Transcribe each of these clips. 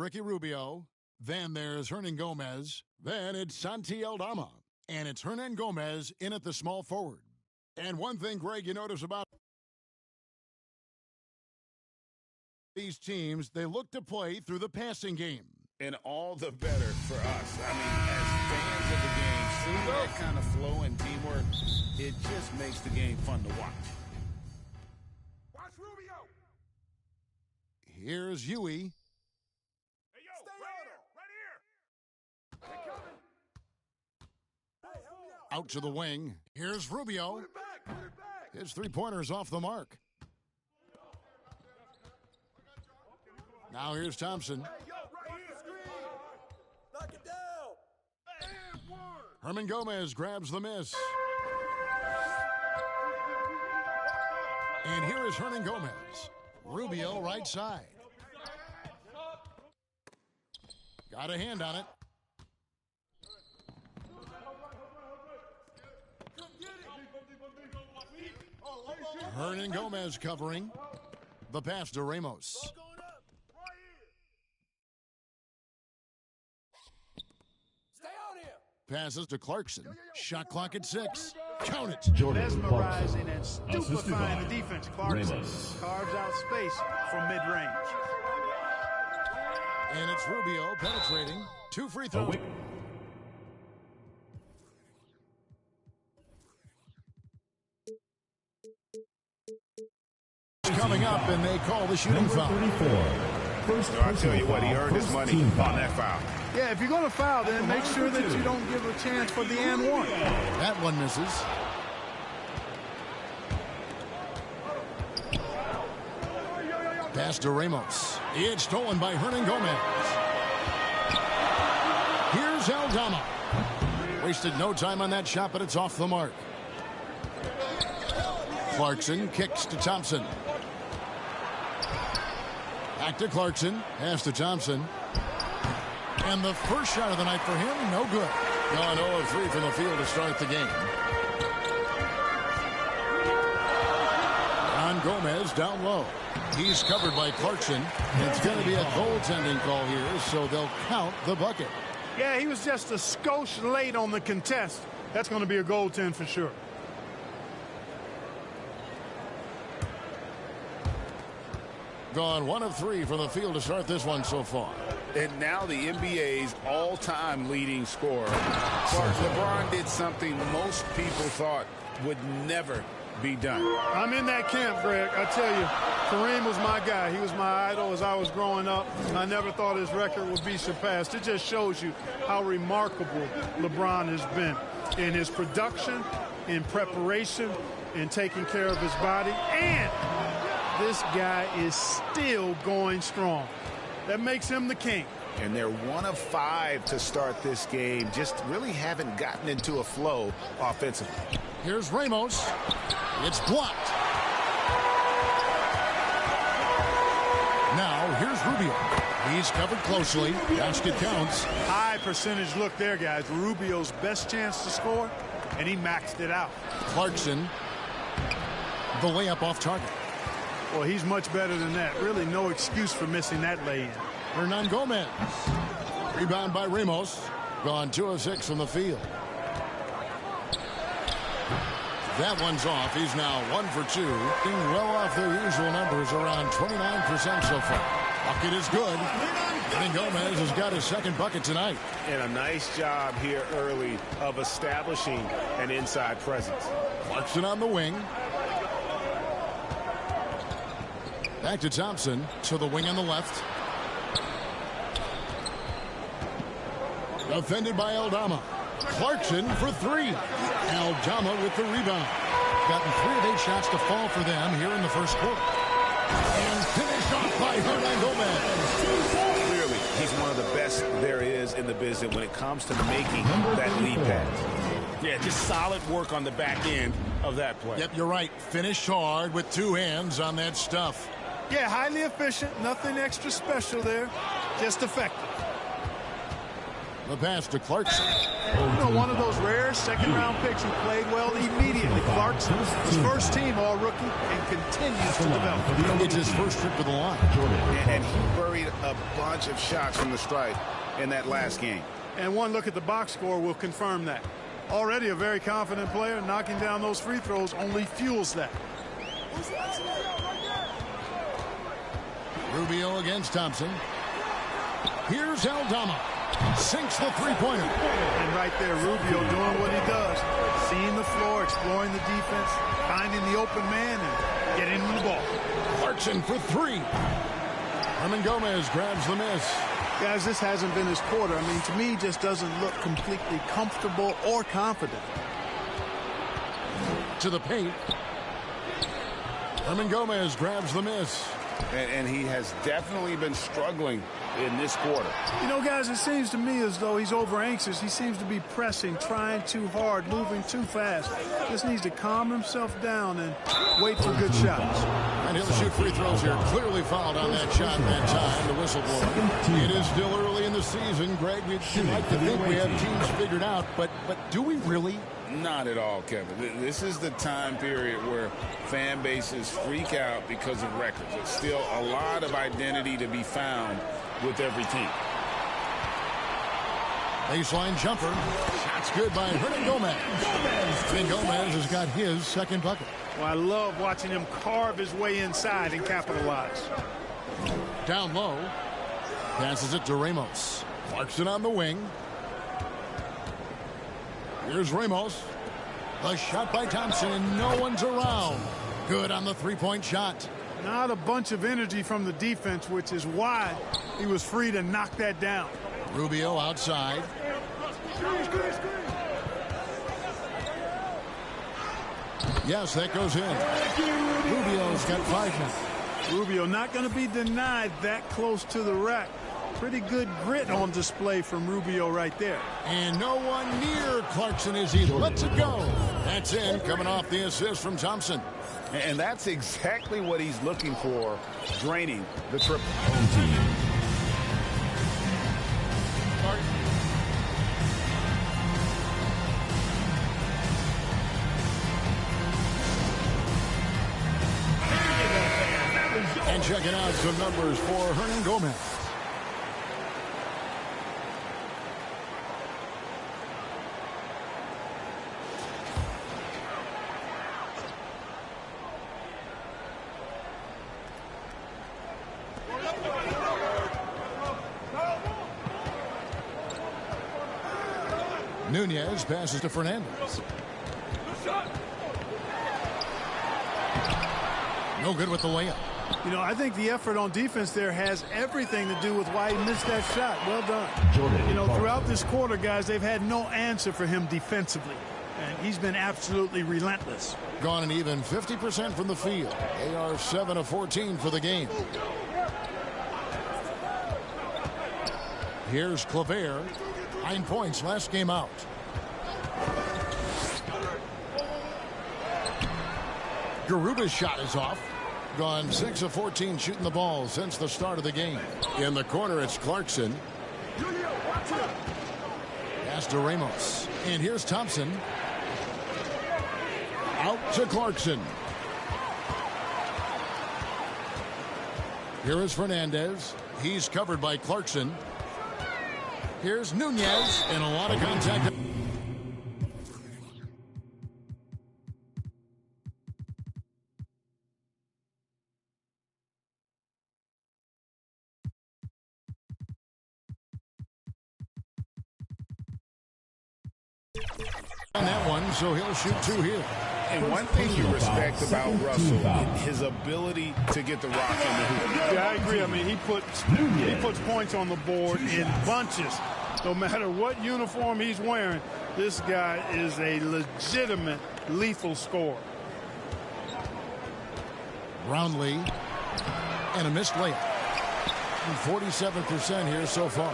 Ricky Rubio. Then there's Hernan Gomez. Then it's Santi Aldama. And it's Hernan Gomez in at the small forward. And one thing, Greg, you notice about these teams, they look to play through the passing game. And all the better for us. I mean, as fans of the game, seeing that kind of flow and teamwork, it just makes the game fun to watch. Watch Rubio. Here's Huey. Hey, yo, right here. They coming. Hey, help me out. Out to the wing. Here's Rubio. Put it back. His three-pointer's off the mark. Now here's Thompson. Hey, yo, right here. Screen. Knock it down. And one. Hernan Gomez grabs the miss. And here is Hernan Gomez. Rubio right side. Got a hand on it. Hernan Gomez covering. The pass to Ramos. Passes to Clarkson. Shot clock at 6. Count it. Mesmerizing and stupefying the defense. Clarkson carves out space from mid-range. And it's Rubio penetrating. 2 free throws. Coming up, and they call the shooting foul. I'll tell you what, he earned his money on that foul. Yeah, if you're going to foul, then make sure that you don't give a chance for the and one. That one misses. Pass to Ramos. It's stolen by Hernan Gomez. Here's Aldama. Wasted no time on that shot, but it's off the mark. Clarkson kicks to Thompson. Back to Clarkson. Pass to Thompson. And the first shot of the night for him, no good. Gone 0 of 3 from the field to start the game. On Gomez down low. He's covered by Clarkson. It's going to be a goaltending call here, so they'll count the bucket. Yeah, he was just a skosh late on the contest. That's going to be a goaltend for sure. Gone 1 of 3 from the field to start this one so far. And now the NBA's all-time leading scorer. Clark, LeBron did something most people thought would never be done. I'm in that camp, Greg. I tell you, Kareem was my guy. He was my idol as I was growing up. I never thought his record would be surpassed. It just shows you how remarkable LeBron has been in his production, in preparation, in taking care of his body. And this guy is still going strong. That makes him the king. And they're 1 of 5 to start this game. Just really haven't gotten into a flow offensively. Here's Ramos. It's blocked. Now, here's Rubio. He's covered closely. Basket counts. High percentage look there, guys. Rubio's best chance to score, and he maxed it out. Clarkson. The layup off target. Well, he's much better than that. Really no excuse for missing that lay-in. Hernan Gomez. Rebound by Ramos. Gone 2 of 6 from the field. That one's off. He's now 1 for 2. Well off their usual numbers, around 29% so far. Bucket is good. Hernan Gomez has got his second bucket tonight. And a nice job here early of establishing an inside presence. Clarkson on the wing. Back to Thompson, to the wing on the left. Defended by Aldama. Clarkson for 3. Aldama with the rebound. Gotten 3 of 8 shots to fall for them here in the first quarter. And finished off by Hernan Gomez. Clearly, he's one of the best there is in the business when it comes to making that lead pass. Yeah, just solid work on the back end of that play. Yep, you're right. Finished hard with 2 hands on that stuff. Yeah, highly efficient. Nothing extra special there. Just effective. The pass to Clarkson. One of those rare second-round picks who played well immediately. Clarkson, his first team all-rookie, and continues to develop. It's his first trip to the line. And he buried a bunch of shots from the stripe in that last game. And one look at the box score will confirm that. Already a very confident player, knocking down those free throws only fuels that. Rubio against Thompson. Here's Aldama. Sinks the three-pointer. And right there, Rubio doing what he does. Seeing the floor, exploring the defense, finding the open man, and getting the ball. Clarkson for three. Gomez grabs the miss. Guys, this hasn't been his quarter. I mean, to me, just doesn't look completely comfortable or confident. To the paint. Gomez grabs the miss. And he has definitely been struggling in this quarter. Guys, it seems to me as though he's over anxious. He seems to be pressing, trying too hard, moving too fast. Just needs to calm himself down and wait for good shots. And he'll shoot free throws here. Clearly fouled on that shot that time. The whistle blower. It is still early in the season, Greg. We'd like to think we have teams figured out, but do we really? Not at all, Kevin. This is the time period where fan bases freak out because of records. There's still a lot of identity to be found with every team. Baseline jumper. Shot's good by Gomez. And Gomez has got his second bucket. Well, I love watching him carve his way inside and capitalize. Down low. Passes it to Ramos. Clarkson on the wing. Here's Ramos. The shot by Thompson, and no one's around. Good on the three-point shot. Not a bunch of energy from the defense, which is why he was free to knock that down. Rubio outside. Yes, that goes in. Rubio's got 5 now. Rubio not going to be denied that close to the rack. Pretty good grit on display from Rubio right there. And no one near Clarkson as he lets it go. That's in, coming off the assist from Thompson. And that's exactly what he's looking for, draining the triple. And checking out some numbers for Gomez. Nunez passes to Fernandez. No good with the layup. I think the effort on defense there has everything to do with why he missed that shot. Well done. Throughout this quarter, guys, they've had no answer for him defensively. And he's been absolutely relentless. Gone an even 50% from the field. They are 7 of 14 for the game. Here's Claver. 9 points last game out. Garuba's shot is off. Gone 6 of 14 shooting the ball since the start of the game. In the corner, it's Clarkson. Pass to Ramos. And here's Thompson. Out to Clarkson. Here is Fernandez. He's covered by Clarkson. Here's Nunez, and a lot of contact. On that one, so he'll shoot 2 here. And one thing you respect about Russell, his ability to get the rock in the hoop. Yeah, I agree. I mean, he puts points on the board in bunches. No matter what uniform he's wearing, this guy is a legitimate lethal scorer. Brownlee and a missed layup. 47% here so far.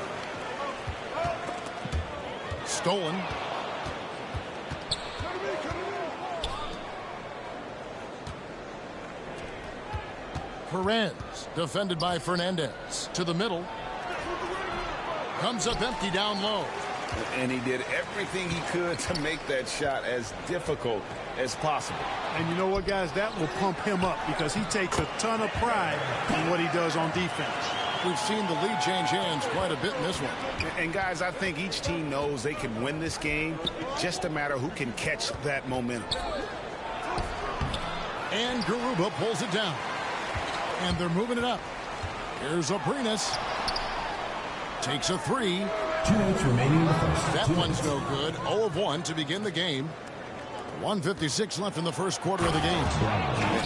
Stolen. Perez defended by Fernandez to the middle. Comes up empty down low. And he did everything he could to make that shot as difficult as possible. And you know what, guys? That will pump him up because he takes a ton of pride in what he does on defense. We've seen the lead change hands quite a bit in this one. And, guys, I think each team knows they can win this game. Just a matter who can catch that momentum. And Garuba pulls it down. And they're moving it up. Here's Abrinas. Takes a three. 2 minutes remaining in the first. That one's no good. 0 of 1 to begin the game. 1:56 left in the first quarter of the game.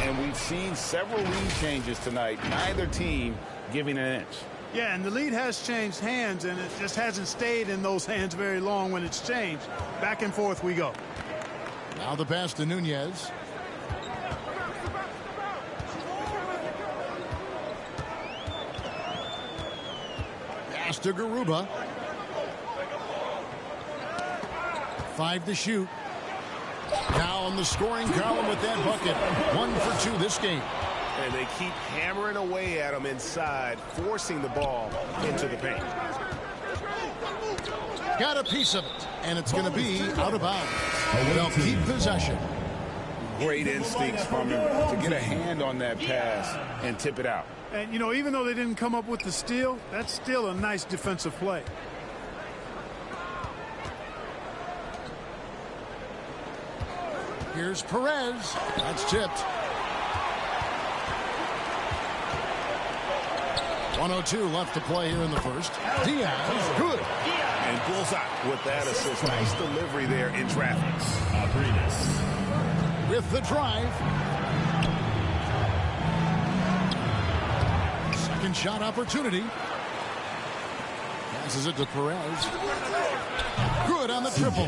And we've seen several lead changes tonight. Neither team giving an inch. Yeah, and the lead has changed hands, and it just hasn't stayed in those hands very long when it's changed. Back and forth we go. Now the pass to Nunez. Pass to Garuba. 5 to shoot. Now on the scoring column with that bucket. 1 for 2 this game. And they keep hammering away at him inside, forcing the ball into the paint. Got a piece of it, and it's going to be out of bounds. They'll keep possession. Great instincts from him to get a hand on that pass and tip it out. And, you know, even though they didn't come up with the steal, that's still a nice defensive play. Here's Perez. That's tipped. 1:02 left to play here in the first. Diaz, good. And bullseye with that assist. Nice delivery there in traffic. With the drive. Second shot opportunity. Passes it to Perez. Good on the triple.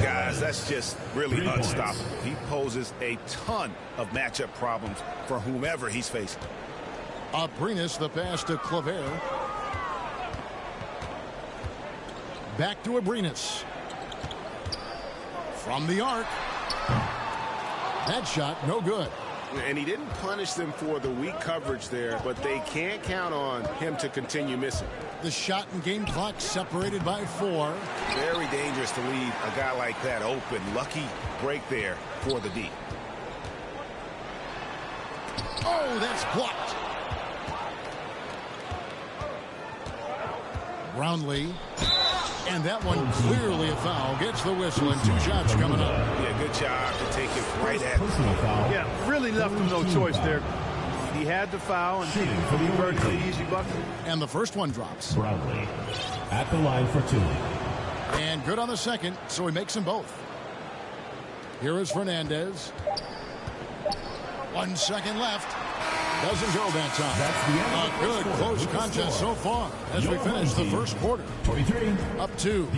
Guys, that's just really unstoppable. He poses a ton of matchup problems for whomever he's facing. Abrinas, the pass to Claver. Back to Abrinas. From the arc. That shot, no good. And he didn't punish them for the weak coverage there, but they can't count on him to continue missing. The shot and game clock separated by 4. Very dangerous to leave a guy like that open. Lucky break there for the D. Oh, that's blocked. Brownlee. And that one clearly a foul. Gets the whistle and 2 shots coming up. Yeah, good job to take it right at him. Yeah, really left him no choice there. He had the foul and he converted the easy bucket. And the first one drops. Brownlee at the line for 2. And good on the second, so he makes them both. Here is Fernandez. 1 second left. Doesn't go that time. A good close contest so far as we finish the first quarter. 23. Up 2.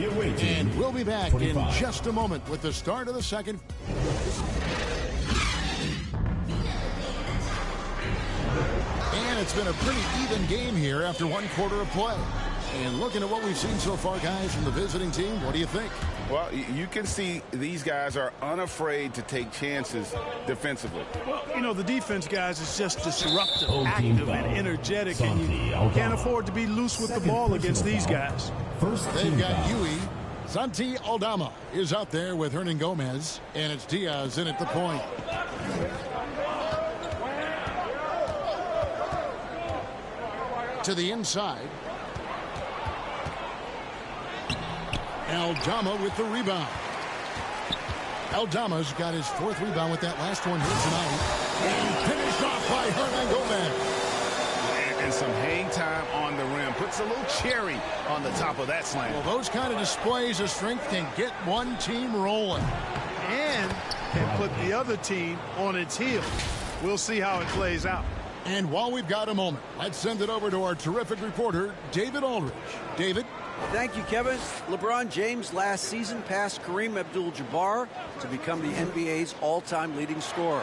And we'll be back 25. In just a moment with the start of the second. And it's been a pretty even game here after 1 quarter of play. And looking at what we've seen so far, guys, from the visiting team, what do you think? Well, you can see these guys are unafraid to take chances defensively. Well, you know, the defense, guys, is just disruptive, active, and energetic, and you can't afford to be loose with the ball against these guys. They've got Yui. Santi Aldama is out there with Hernan Gomez, and it's Diaz in at the point. To the inside. Aldama with the rebound. Aldama's got his 4th rebound with that last one here tonight. And finished off by Hernan Gomez. And some hang time on the rim. Puts a little cherry on the top of that slam. Well, those kind of displays of strength can get one team rolling. And can put the other team on its heels. We'll see how it plays out. And while we've got a moment, let's send it over to our terrific reporter, David Aldridge. David? Thank you, Kevin. LeBron James last season passed Kareem Abdul-Jabbar to become the NBA's all-time leading scorer.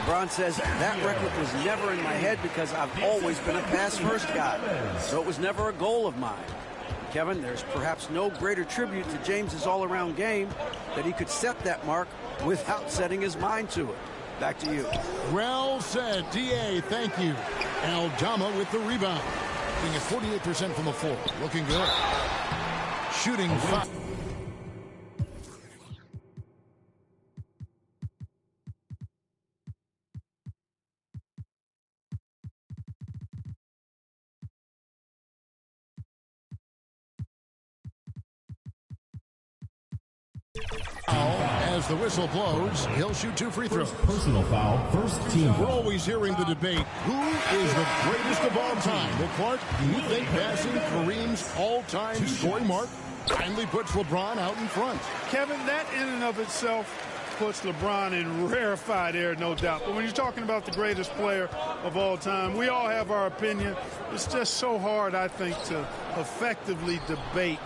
LeBron says that record was never in my head because I've always been a pass-first guy, so it was never a goal of mine. Kevin, there's perhaps no greater tribute to James's all-around game that he could set that mark without setting his mind to it. Back to you. Well said, D.A. Thank you. Aldama with the rebound. Shooting at 48% from the floor. Looking good. Shooting 5. As the whistle blows, he'll shoot 2 free throws. Personal foul, first team We're foul. always hearing the debate, who is the greatest of all time? Well, Clark, do you think passing Kareem's all-time scoring mark finally puts LeBron out in front? Kevin, that in and of itself puts LeBron in rarefied air, no doubt. But when you're talking about the greatest player of all time, we all have our opinion. It's just so hard, I think, to effectively debate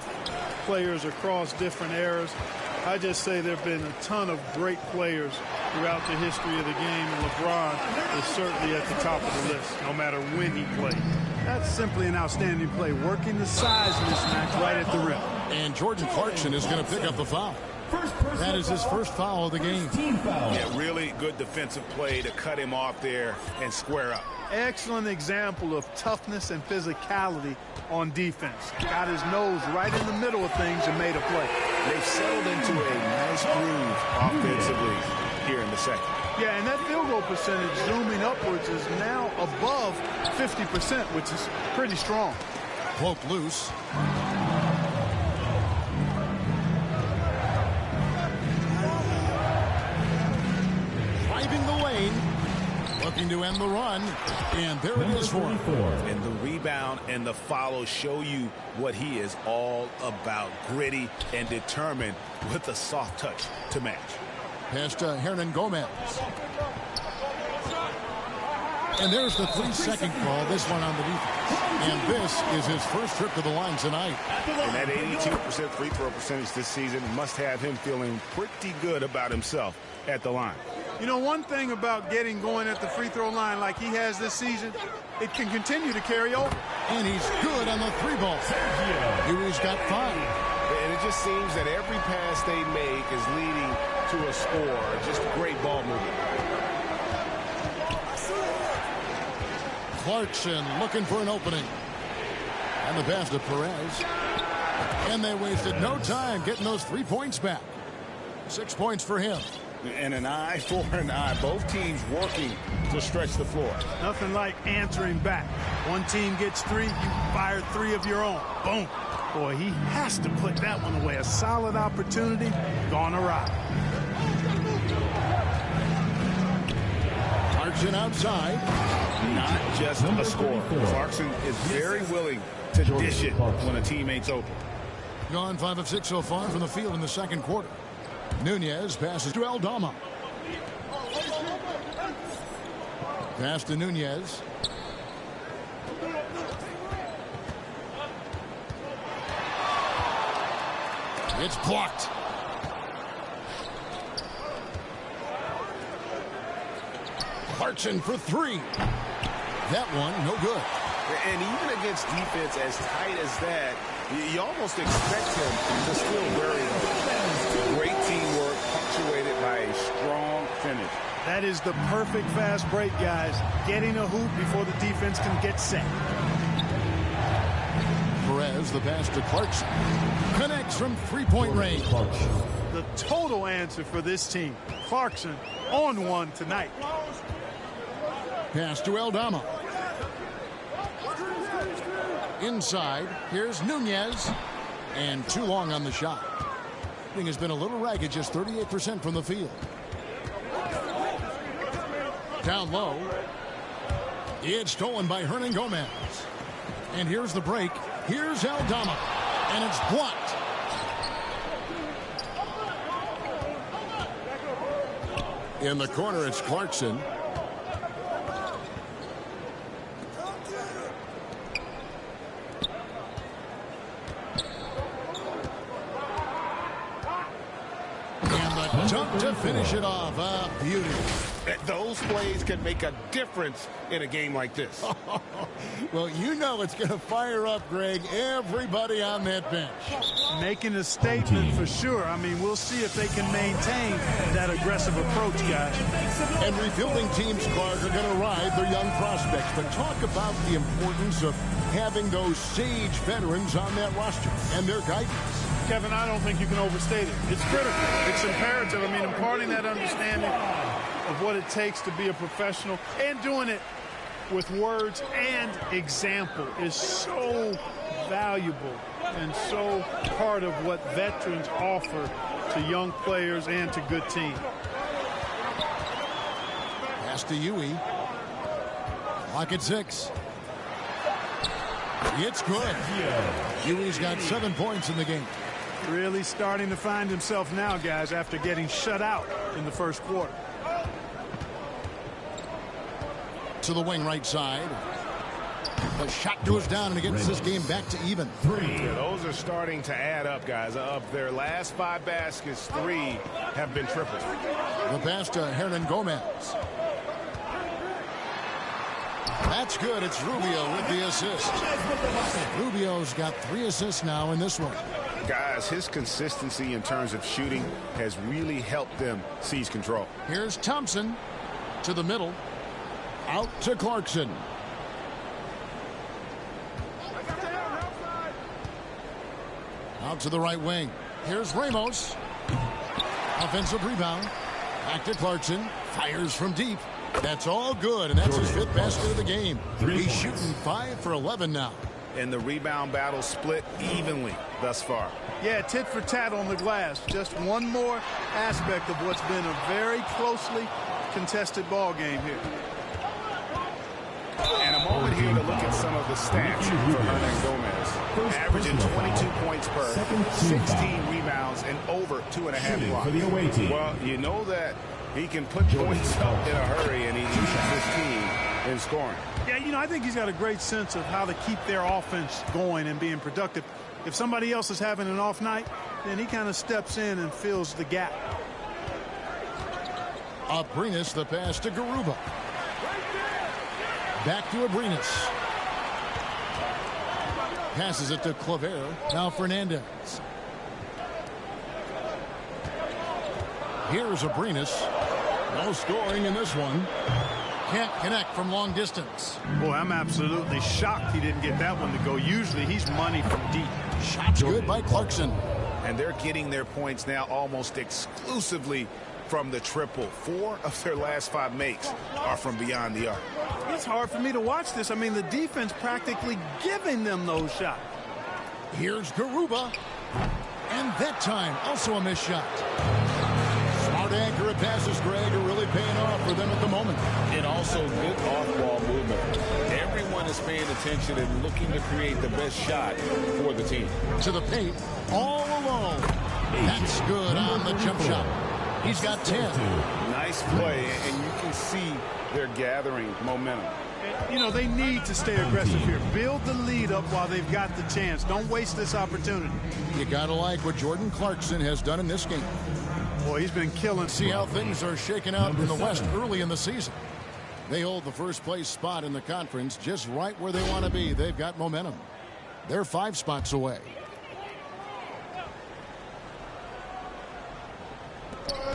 players across different eras. I just say there have been a ton of great players throughout the history of the game, and LeBron is certainly at the top of the list, no matter when he played. That's simply an outstanding play, working the size mismatch right at the rim. And Jordan Clarkson is going to pick up the foul. That is his first foul of the game. Team foul. Yeah, really good defensive play to cut him off there and square up. Excellent example of toughness and physicality on defense. Got his nose right in the middle of things and made a play. They've settled into a nice groove offensively here in the second. Yeah, and that field goal percentage zooming upwards is now above 50%, which is pretty strong. Poke loose. Driving the lane. Looking to end the run. And there it is for him. And the rebound and the follow show you what he is all about. Gritty and determined with a soft touch to match. Pass to Hernan Gomez. And there's the 3-second call. This one on the defense. And this is his first trip to the line tonight. And that 82% free throw percentage this season must have him feeling pretty good about himself at the line. You know, one thing about getting going at the free throw line like he has this season, it can continue to carry over. And he's good on the 3-ball. He's got 5. And it just seems that every pass they make is leading to a score. Just great ball movement. Clarkson looking for an opening. And the pass to Perez. And they wasted no time getting those 3 points back. 6 points for him. And an eye for an eye. Both teams working to stretch the floor. Nothing like answering back. One team gets 3, you fire 3 of your own. Boom. Boy, he has to put that one away. A solid opportunity gone awry. Clarkson outside. Not just a score. Clarkson is very willing to dish it when a teammate's open. Gone 5 of 6 so far from the field in the second quarter. Nunez passes to Aldama. Pass to Nunez. It's blocked. Clarkson for 3. That one, no good. And even against defense as tight as that, you almost expect him to still very well. Great teamwork punctuated by a strong finish. That is the perfect fast break, guys. Getting a hoop before the defense can get set. Perez, the pass to Clarkson. Connects from 3-point range. The total answer for this team. Clarkson on one tonight. Pass to Aldama. Inside, here's Nunez. And too long on the shot. Thing has been a little ragged, just 38% from the field. Down low. It's stolen by Hernan Gomez. And here's the break. Here's Aldama. And it's blocked. In the corner, it's Clarkson. And the dunk to finish it off. A beauty. Those plays can make a difference in a game like this. Well, you know it's going to fire up, Greg, everybody on that bench. Making a statement for sure. I mean, we'll see if they can maintain that aggressive approach, guys. And rebuilding teams, Clark, are going to ride their young prospects. But talk about the importance of having those sage veterans on that roster and their guidance. Kevin, I don't think you can overstate it. It's critical. It's imperative. I mean, imparting that understanding of what it takes to be a professional and doing it with words and example is so valuable and so part of what veterans offer to young players and to good teams. Pass to Huey. Clock at 6. It's good. Huey's got 7 points in the game. Really starting to find himself now, guys, after getting shut out in the first quarter. To the wing right side. The shot goes down, and it gets this game back to even. Yeah, those are starting to add up, guys. Of their last 5 baskets, 3 have been triples. The pass to Hernan Gomez. That's good. It's Rubio with the assist. Rubio's got 3 assists now in this one. Guys, his consistency in terms of shooting has really helped them seize control. Here's Thompson to the middle. Out to Clarkson. Out to the right wing. Here's Ramos. Offensive rebound. Back to Clarkson. Fires from deep. That's all good, and that's his 5th basket of the game. He's shooting 5 for 11 now. And the rebound battle split evenly thus far. Yeah, tit for tat on the glass. Just one more aspect of what's been a very closely contested ball game here. And a moment here to look at some of the stats for Hernan Gomez. Averaging 22 points per, 16 rebounds, and over 2.5 blocks. Well, you know that he can put points up in a hurry, and he leads his team in scoring. Yeah, you know, I think he's got a great sense of how to keep their offense going and being productive. If somebody else is having an off night, then he kind of steps in and fills the gap. Abrinas, the pass to Garuba. Back to Abrinas. Passes it to Claver. Now Fernandez. Here's Abrinas. No scoring in this one. Can't connect from long distance. Boy, I'm absolutely shocked he didn't get that one to go. Usually he's money from deep. Shots good by Clarkson. And they're getting their points now almost exclusively from the triple. 4 of their last 5 makes are from beyond the arc. It's hard for me to watch this. I mean, the defense practically giving them those shots. Here's Garuba. And that time, also a missed shot. Smart accurate passes, Greg, are really paying off for them at the moment. And also good off-ball movement. Everyone is paying attention and looking to create the best shot for the team. To the paint, all alone. That's good on the jump shot. He's got 10. Nice play, and you can see they're gathering momentum. You know, they need to stay aggressive here. Build the lead up while they've got the chance. Don't waste this opportunity. You gotta like what Jordan Clarkson has done in this game. Boy, he's been killing. See how things are shaking out in the West early in the season. They hold the first place spot in the conference just right where they want to be. They've got momentum. They're 5 spots away.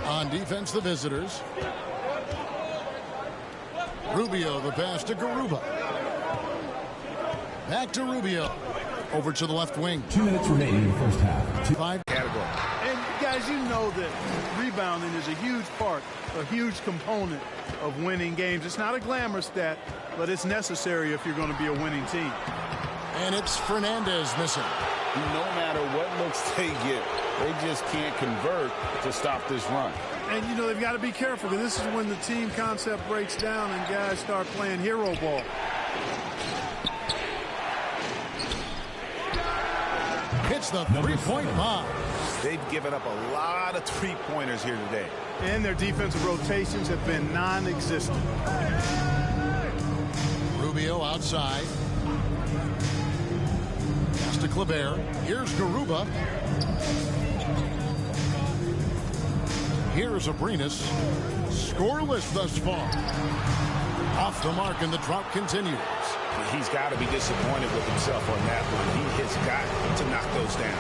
On defense, the visitors. Rubio, the pass to Garuba. Back to Rubio. Over to the left wing. 2 minutes remaining in the first half. 5 Category. And guys, you know that rebounding is a huge part, a huge component of winning games. It's not a glamour stat, but it's necessary if you're going to be a winning team. And it's Fernandez missing. No matter what looks they get, they just can't convert to stop this run. And, you know, they've got to be careful, because this is when the team concept breaks down and guys start playing hero ball. Hits the three-point bomb. They've given up a lot of three-pointers here today. And their defensive rotations have been non-existent. Rubio outside. Pass to Claver. Here's Garuba. Here's Abrinas. Scoreless thus far. Off the mark, and the drought continues. He's got to be disappointed with himself on that one. He has got to knock those down.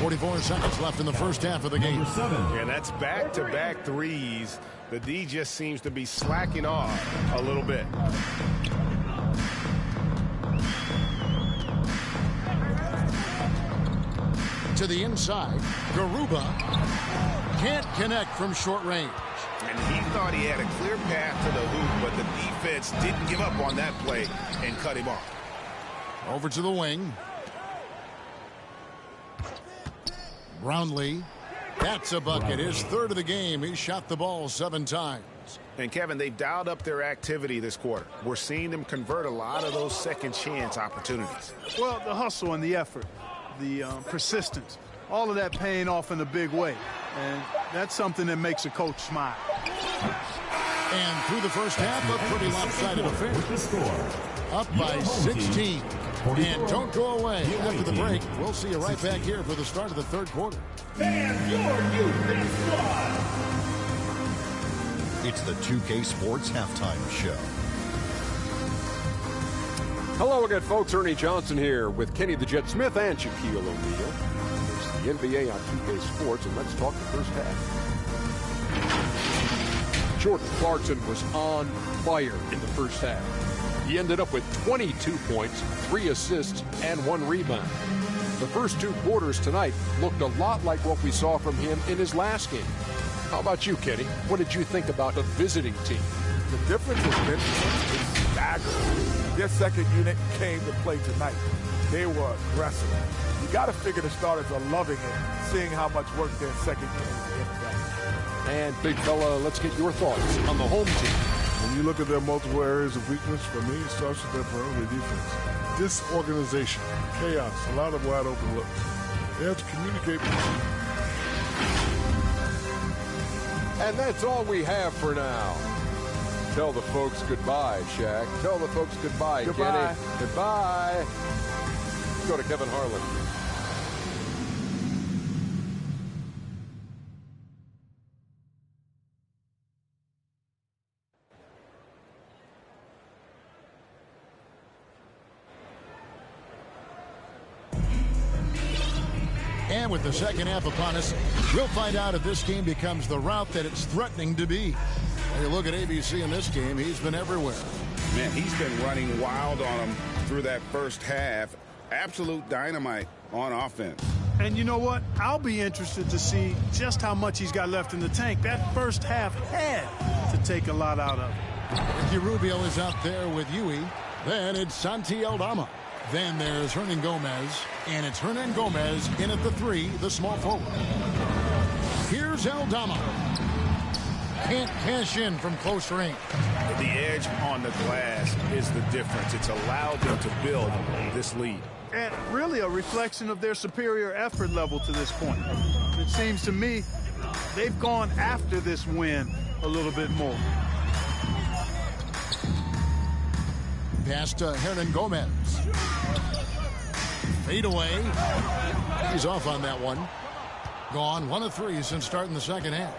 44 seconds left in the first half of the game. And that's back-to-back threes. The D just seems to be slacking off a little bit. To the inside, Garuba can't connect from short range. And he thought he had a clear path to the hoop, but the defense didn't give up on that play and cut him off. Over to the wing. Brownlee. That's a bucket. His third of the game. He shot the ball 7 times. And, Kevin, they've dialed up their activity this quarter. We're seeing them convert a lot of those second chance opportunities. Well, the hustle and the effort, the persistence, all of that paying off in a big way. And that's something that makes a coach smile. And through the first half, a pretty lopsided affair. Up by 16. And don't go away. After the break, we'll see you right back here for the start of the third quarter. And your Houston squad. It's the 2K Sports Halftime Show. Hello again, folks. Ernie Johnson here with Kenny the Jet Smith and Shaquille O'Neal. It's the NBA on 2K Sports, and let's talk the first half. Jordan Clarkson was on fire in the first half. He ended up with 22 points, 3 assists, and 1 rebound. The first 2 quarters tonight looked a lot like what we saw from him in his last game. How about you, Kenny? What did you think about the visiting team? The difference has been is staggering. Their second unit came to play tonight. They were aggressive. You got to figure the starters are loving it, seeing how much work their second unit is getting done. And, big fella, let's get your thoughts on the home team. When you look at their multiple areas of weakness, for me, it starts with their perimeter defense. Disorganization, chaos, a lot of wide open looks. They have to communicate with each other. And that's all we have for now. Tell the folks goodbye, Shaq. Tell the folks goodbye, Goodbye. Kenny. Goodbye. Let's go to Kevin Harlan. And with the second half upon us, we'll find out if this game becomes the route that it's threatening to be. When you look at ABC in this game, he's been everywhere. Man, he's been running wild on them through that first half. Absolute dynamite on offense. And you know what? I'll be interested to see just how much he's got left in the tank. That first half had to take a lot out of it. Ricky Rubio is out there with Yui. Then it's Santi Aldama. Then there's Hernan Gomez. And it's Hernan Gomez in at the 3, the small forward. Here's Aldama. Can't cash in from close range. The edge on the glass is the difference. It's allowed them to build this lead. And really a reflection of their superior effort level to this point. It seems to me they've gone after this win a little bit more. Pass to Hernan Gomez. Fade away. He's off on that one. Gone 1 of 3 since starting the second half.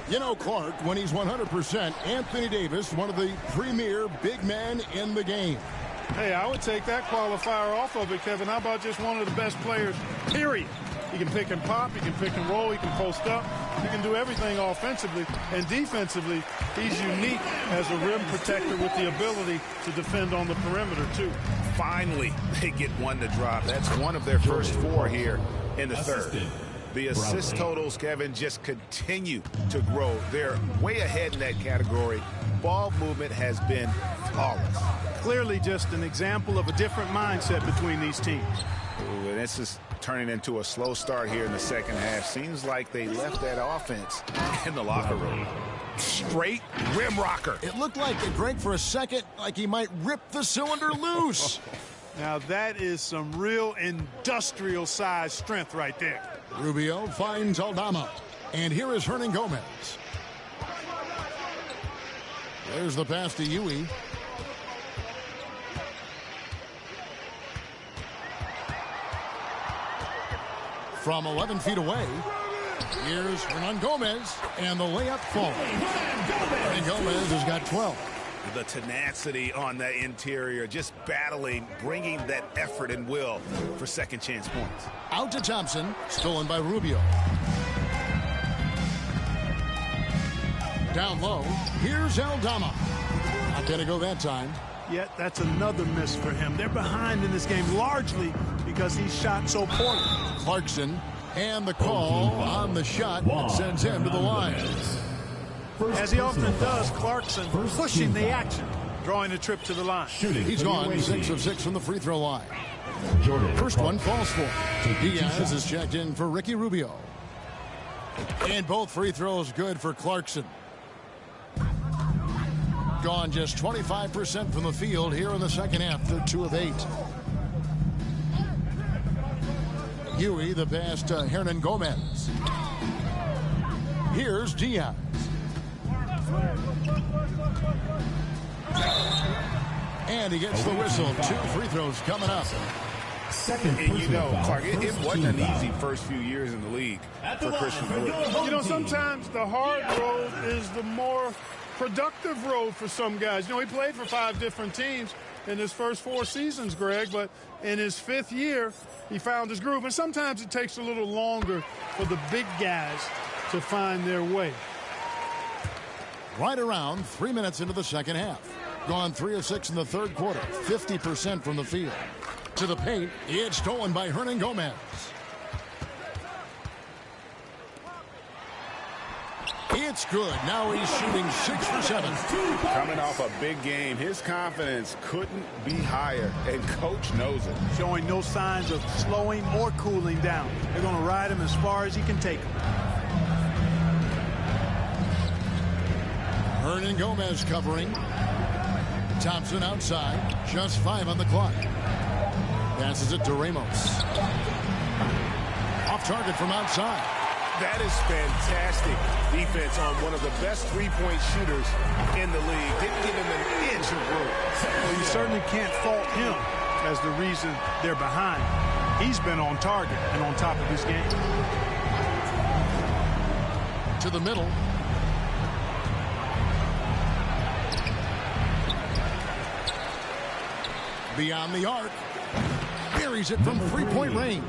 You know, Clark, when he's 100%, Anthony Davis, one of the premier big men in the game. Hey, I would take that qualifier off of it, Kevin. How about just one of the best players, period? He can pick and pop, he can pick and roll, he can post up, he can do everything offensively. And defensively, he's unique as a rim protector with the ability to defend on the perimeter, too. Finally, they get one to drop. That's one of their first 4 here in the third. The assist totals, Kevin, just continue to grow. They're way ahead in that category. Ball movement has been flawless. Clearly just an example of a different mindset between these teams. Ooh, and this is turning into a slow start here in the second half. Seems like they left that offense in the locker room. Straight rim rocker. It looked like it, Greg, for a second, like he might rip the cylinder loose. Now that is some real industrial size strength right there. Rubio finds Aldama. And here is Hernan Gomez. There's the pass to Yui. from 11 feet away. Here's Hernan Gomez, and the layup falls. Hernan Gomez has got 12. The tenacity on that interior, just battling, bringing that effort and will for second chance points. Out to Thompson, stolen by Rubio. Down low, here's Aldama. Not going to go that time. Yet that's another miss for him. They're behind in this game largely because he shot so poorly. Clarkson, and the call on the shot that sends him to the line. As he often does, Clarkson pushing the action, drawing a trip to the line. He's gone 6 of 6 from the free throw line. First one falls for. Diaz is checked in for Ricky Rubio. And both free throws good for Clarkson. Gone just 25% from the field here in the second half. They're 2 of 8. Huey, the pass to Hernan Gomez. Here's Diaz. And he gets the whistle. 2 free throws coming up. And you know, Clark, it wasn't an easy first few years in the league for Christian Wood. You know, sometimes the hard road is the more productive road for some guys. You know, he played for 5 different teams in his first 4 seasons, Greg, but in his 5th year, he found his groove. And sometimes it takes a little longer for the big guys to find their way. Right around 3 minutes into the second half. Gone 3 of 6 in the third quarter. 50% from the field. To the paint. It's stolen by Hernan Gomez. It's good. Now he's shooting 6 for 7. Coming off a big game, his confidence couldn't be higher, and coach knows it. Showing no signs of slowing or cooling down. They're going to ride him as far as he can take him. Hernan Gomez covering. Thompson outside. Just 5 on the clock. Passes it to Ramos. Off target from outside. That is fantastic defense on one of the best three-point shooters in the league. Didn't give him an inch of room. Well, you certainly can't fault him as the reason they're behind. He's been on target and on top of his game. To the middle. Beyond the arc. Buries it from 3-point range.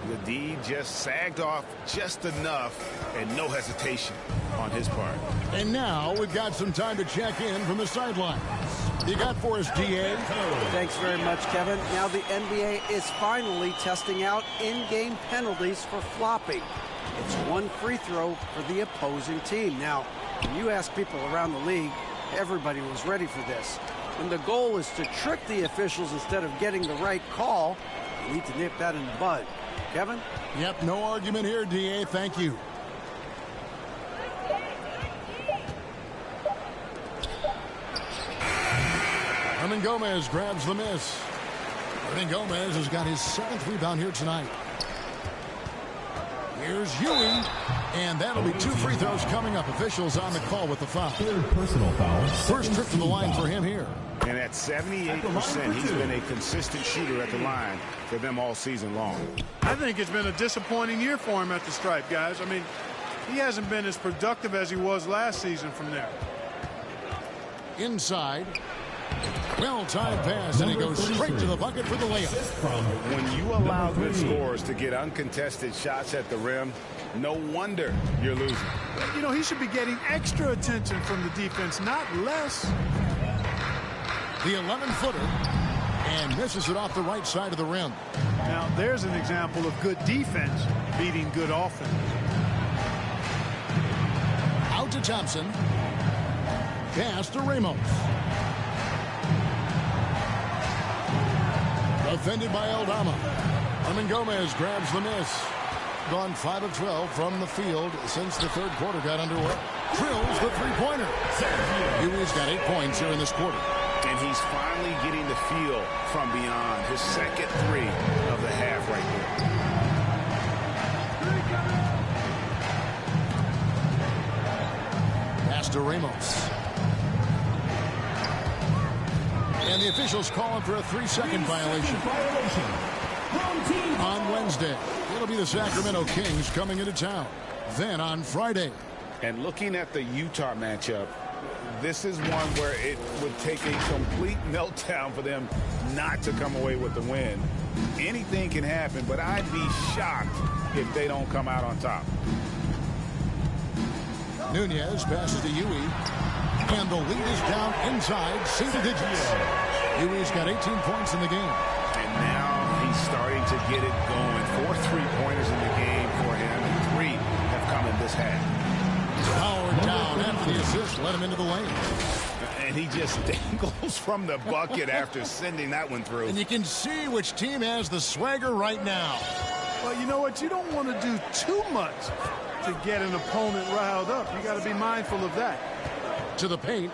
The D just sagged off just enough, and no hesitation on his part. And now we've got some time to check in from the sidelines. You got for us, DA? Thanks very much, Kevin. Now the NBA is finally testing out in-game penalties for flopping. It's 1 free throw for the opposing team. Now, when you ask people around the league, everybody was ready for this. When the goal is to trick the officials instead of getting the right call, you need to nip that in the bud. Kevin? Yep, no argument here, DA. Thank you. Hernan Gomez grabs the miss. Hernan Gomez has got his 7th rebound here tonight. Here's Huey, and that'll be 2 free throws coming up. Officials on the call with the foul. Personal foul. First trip to the line for him here. And at 78%, he's been a consistent shooter at the line for them all season long. I think it's been a disappointing year for him at the stripe, guys. I mean, he hasn't been as productive as he was last season from there. Inside. Well-timed pass, and he goes straight to the bucket for the layup. When you allow good scorers to get uncontested shots at the rim, no wonder you're losing. You know, he should be getting extra attention from the defense, not less. The 11-footer, and misses it off the right side of the rim. Now, there's an example of good defense beating good offense. Out to Thompson. Pass to Ramos. Defended by Aldama. Hernan Gomez grabs the miss. Gone 5 of 12 from the field since the third quarter got underway. Drills the three-pointer. Huey's got 8 points here in this quarter. And he's finally getting the feel from beyond. His second 3 of the half right there. Pass to Ramos. And the officials calling for a 3-second violation. On Wednesday, it'll be the Sacramento Kings coming into town. Then on Friday. And looking at the Utah matchup, this is one where it would take a complete meltdown for them not to come away with the win. Anything can happen, but I'd be shocked if they don't come out on top. Nunez passes to Huey, and the lead is down inside single digits. Huey's got 18 points in the game. And now he's starting to get it going. 4 3-pointers in the game for him, and 3 have come in this half. Powered down after the assist, let him into the lane. And he just dangles from the bucket after sending that one through. And you can see which team has the swagger right now. Well, you know what? You don't want to do too much to get an opponent riled up. You got to be mindful of that. To the paint.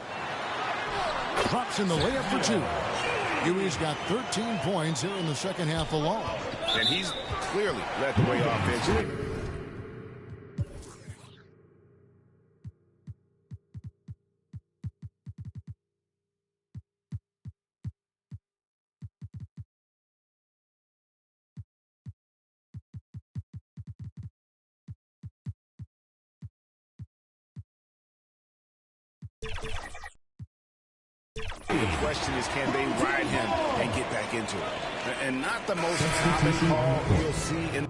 Drops in the layup for 2. Huey's got 13 points here in the second half alone. And he's clearly led the way offensively. The question is, can they ride him and get back into it? And not the most common call you'll see in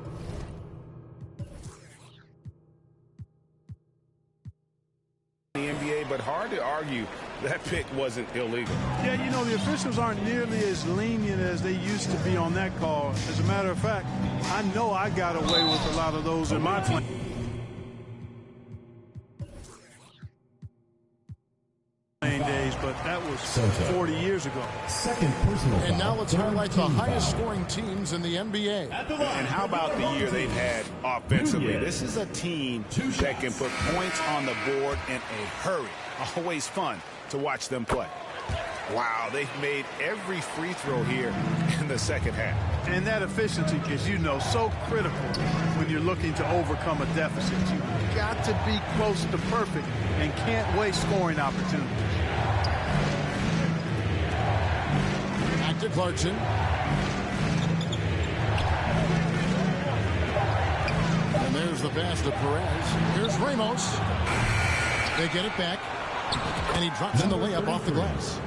the NBA, but hard to argue that pick wasn't illegal. Yeah, you know, the officials aren't nearly as lenient as they used to be on that call. As a matter of fact, I know I got away with a lot of those in my play. Days, but that was 40 years ago. Second personal foul. And now let's highlight the highest scoring teams in the NBA. And how about the year they've had offensively? This is a team that can put points on the board in a hurry. Always fun to watch them play. Wow, they've made every free throw here in the second half. And that efficiency is, you know, so critical when you're looking to overcome a deficit. You've got to be close to perfect and can't waste scoring opportunities. Back to Clarkson. And there's the pass to Perez. Here's Ramos. They get it back. And he drops in the layup off the glass.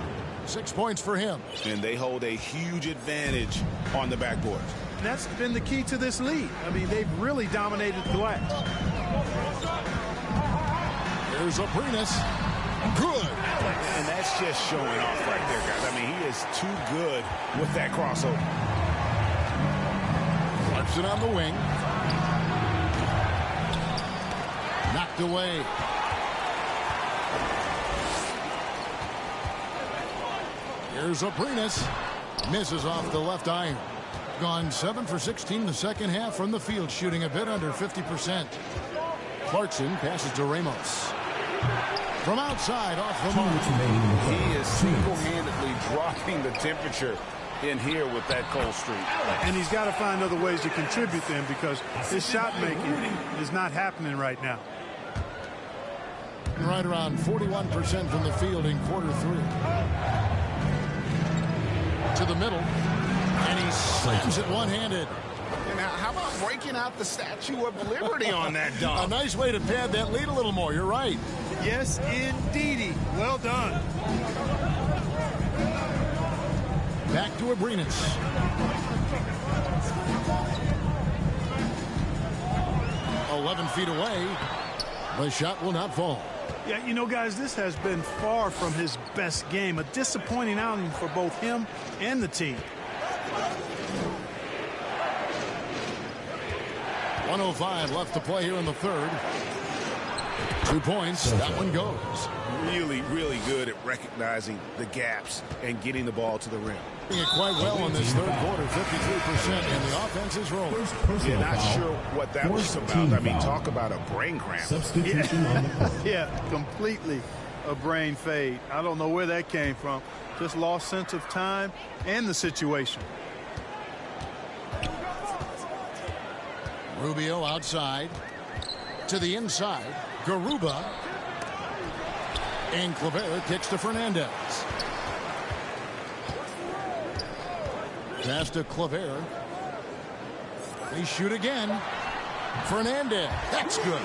6 points for him. And they hold a huge advantage on the backboard. That's been the key to this lead. I mean, they've really dominated the glass. Here's Aprinas. Good. And that's just showing off right there, guys. I mean, he is too good with that crossover. Clarkson on the wing. Knocked away. Here's Aprinas. Misses off the left iron. Gone 7 for 16 the second half from the field, shooting a bit under 50%. Clarkson passes to Ramos. From outside, off the mark. He is single-handedly dropping the temperature in here with that cold streak. And he's got to find other ways to contribute then, because his shot making is not happening right now. Right around 41% from the field in quarter 3. To the middle, and he slams it one-handed. Now, how about breaking out the Statue of Liberty on that dunk? A nice way to pad that lead a little more. You're right. Yes, indeedy. Well done. Back to Aprinas. "11 feet away. The shot will not fall. Yeah, you know, guys, this has been far from his best game. A disappointing outing for both him and the team. 1:05 left to play here in the third. 2 points. That one goes. Really, really good at recognizing the gaps and getting the ball to the rim. Doing it quite well in this third quarter, 53%, and the offense is rolling. Yeah, not sure what that was about. I mean, talk about a brain cramp. Yeah, completely a brain fade. I don't know where that came from. Just lost sense of time and the situation. Rubio outside. To the inside. Garuba. And Clavera kicks to Fernandez. Pass to Clavera. They shoot again. Fernandez. That's good.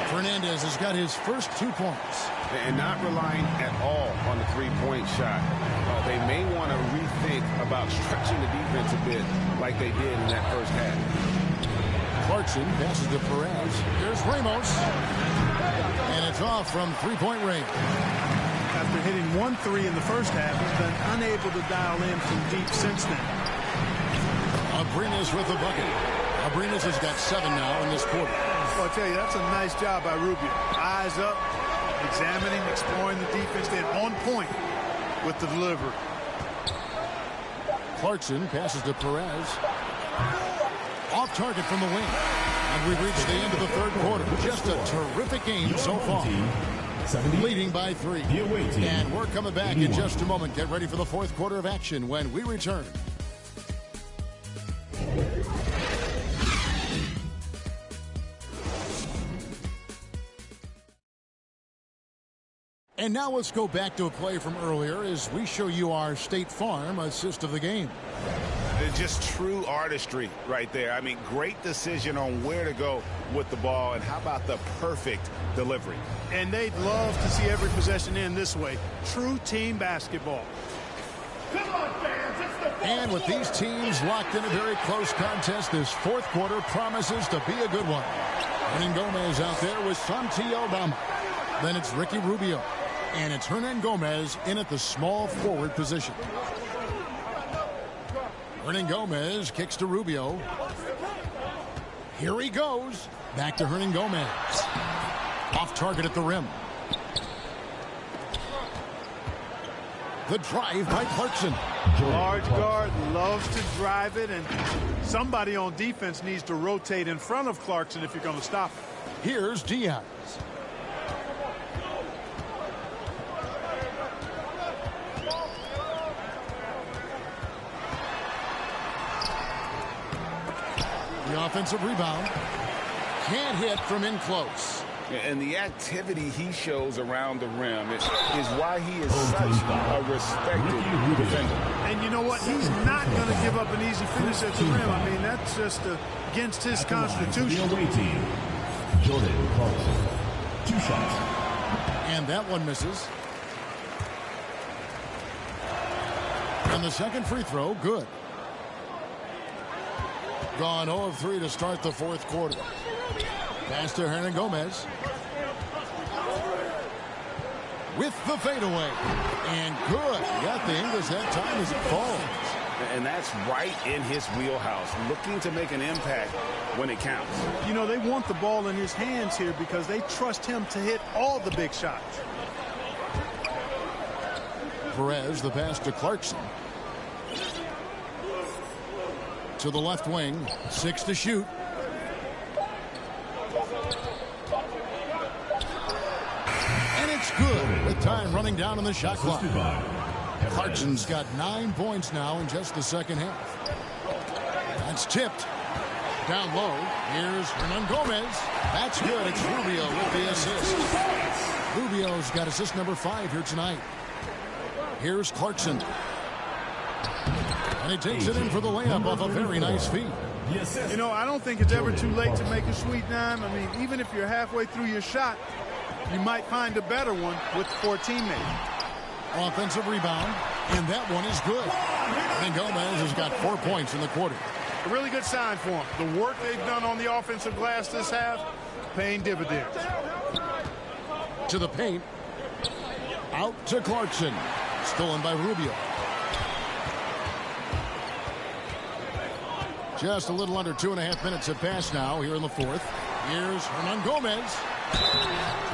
Fernandez has got his first 2 points. And not relying at all on the three-point shot. They may want to rethink about stretching the defense a bit like they did in that first half. Clarkson passes to Perez. Here's Ramos. And it's off from three-point range. After hitting 1 3 in the first half, he's been unable to dial in from deep since then. Abrinas with the bucket. Abrinas has got 7 now in this quarter. Well, I tell you, that's a nice job by Rubio. Eyes up, examining, exploring the defense, then on point with the delivery. Clarkson passes to Perez. Off target from the wing. And we've reached the end of the third quarter. Just a terrific game so far. Leading by 3. And we're coming back in just a moment. Get ready for the fourth quarter of action when we return. And now let's go back to a play from earlier as we show you our State Farm assist of the game. Just true artistry right there. I mean, great decision on where to go with the ball, and how about the perfect delivery? And they'd love to see every possession end this way. True team basketball. Come on, fans, it's the And with these teams locked in a very close contest, this fourth quarter promises to be a good one. Hernan Gomez out there with Santi Aldama. Then it's Ricky Rubio. And it's Hernan Gomez in at the small forward position. Hernan Gomez kicks to Rubio. Here he goes. Back to Hernan Gomez. Off target at the rim. The drive by Clarkson. Large guard loves to drive it, and somebody on defense needs to rotate in front of Clarkson if you're going to stop him. Here's Diaz. The offensive rebound. Can't hit from in close. And the activity he shows around the rim is why he is such a respected defender. And you know what? He's not going to give up an easy finish at the rim. I mean, that's just against his constitution. Jordan Clarkson. 2 shots. And that one misses. And the second free throw, good. Gone 0 of 3 to start the fourth quarter. Pass to Hernan Gomez. With the fadeaway. And good. Got the English that time as it falls. And that's right in his wheelhouse. Looking to make an impact when it counts. You know, they want the ball in his hands here because they trust him to hit all the big shots. Perez, the pass to Clarkson. To the left wing. 6 to shoot. And it's good with time running down on the shot clock. Clarkson's got 9 points now in just the second half. That's tipped. Down low. Here's Hernan Gomez. That's good. It's Rubio with the assist. Rubio's got assist number 5 here tonight. Here's Clarkson. And he takes it in for the layup off a very nice feed. You know, I don't think it's ever too late to make a sweet dime. I mean, even if you're halfway through your shot, you might find a better one with 4 teammates. Offensive rebound, and that one is good. And Gomez has got 4 points in the quarter. A really good sign for him. The work they've done on the offensive glass this half, paying dividends. To the paint. Out to Clarkson. Stolen by Rubio. Just a little under 2.5 minutes have passed now here in the fourth. Here's Hernan Gomez.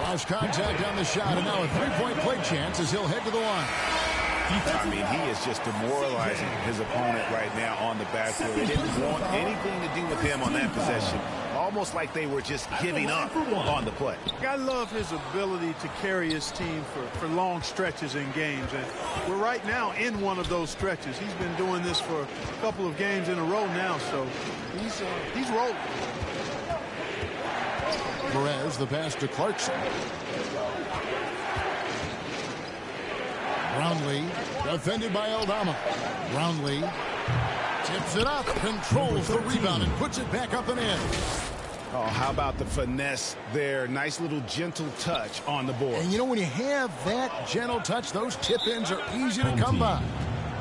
Lost contact on the shot, and now a 3-point play chance as he'll head to the line. I mean, he is just demoralizing his opponent right now on the backcourt. They didn't want anything to do with him on that possession. Almost like they were just giving up on the play. I love his ability to carry his team for long stretches in games. And we're right now in one of those stretches. He's been doing this for a couple of games in a row now, so he's rolling. Perez, the pass to Clarkson. Brownlee, defended by Aldama. Brownlee Tips it up, controls the rebound, and puts it back up and in. Oh, how about the finesse there? Nice little gentle touch on the board. And you know, when you have that gentle touch, those tip-ins are easy to come by.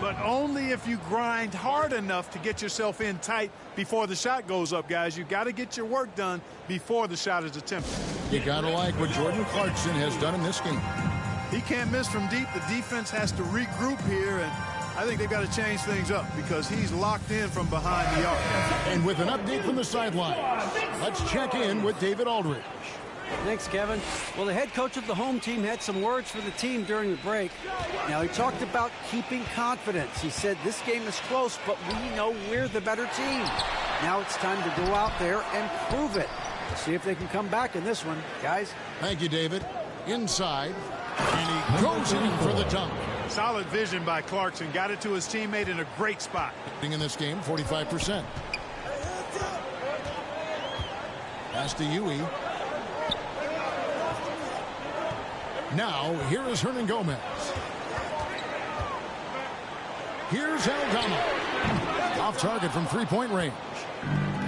But only if you grind hard enough to get yourself in tight before the shot goes up, guys. You got to get your work done before the shot is attempted. You got to like what Jordan Clarkson has done in this game. He can't miss from deep. The defense has to regroup here, and I think they've got to change things up because he's locked in from behind the arc. And with an update from the sideline, let's check in with David Aldridge. Thanks, Kevin. Well, the head coach of the home team had some words for the team during the break. Now, he talked about keeping confidence. He said this game is close, but we know we're the better team. Now it's time to go out there and prove it. See if they can come back in this one, guys. Thank you, David. Inside, and he goes in for the dunk. Solid vision by Clarkson. Got it to his teammate in a great spot. In this game, 45%. Pass to Huey. Now, here is Hernan Gomez. Here's Aldama. Off target from three-point range.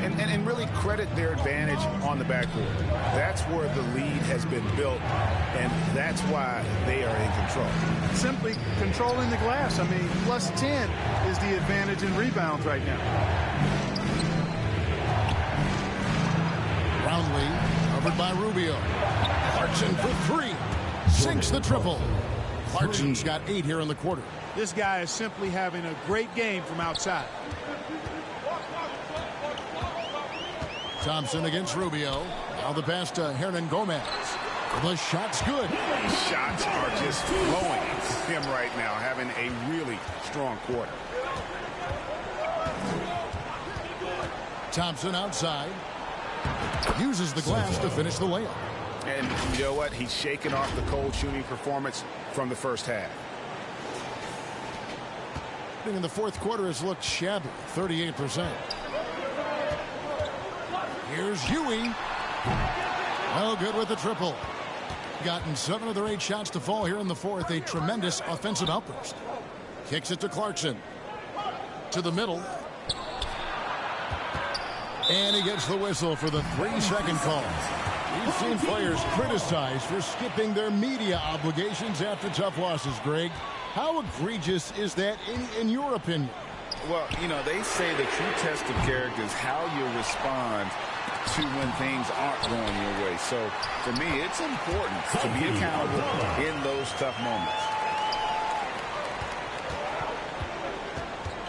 And really credit their advantage on the backboard. That's where the lead has been built, and that's why they are in control. Simply controlling the glass. I mean, plus 10 is the advantage in rebounds right now. Brownlee, covered by Rubio. Clarkson for three. Sinks the triple. Clarkson's got 8 here in the quarter. This guy is simply having a great game from outside. Thompson against Rubio. Now the pass to Hernan Gomez. The shot's good. These shots are just flowing. Him right now having a really strong quarter. Thompson outside. Uses the glass to finish the layup. And you know what? He's shaking off the cold shooting performance from the first half. In the fourth quarter has looked shabby, 38%. Here's Huey. Well, good with the triple. Gotten 7 of their 8 shots to fall here in the fourth. A tremendous offensive outburst. Kicks it to Clarkson. To the middle. And he gets the whistle for the 3-second call. We've seen players criticized for skipping their media obligations after tough losses, Greg. How egregious is that in your opinion? Well, you know, they say the true test of character is how you respond to when things aren't going your way. So, for me, it's important to be accountable in those tough moments.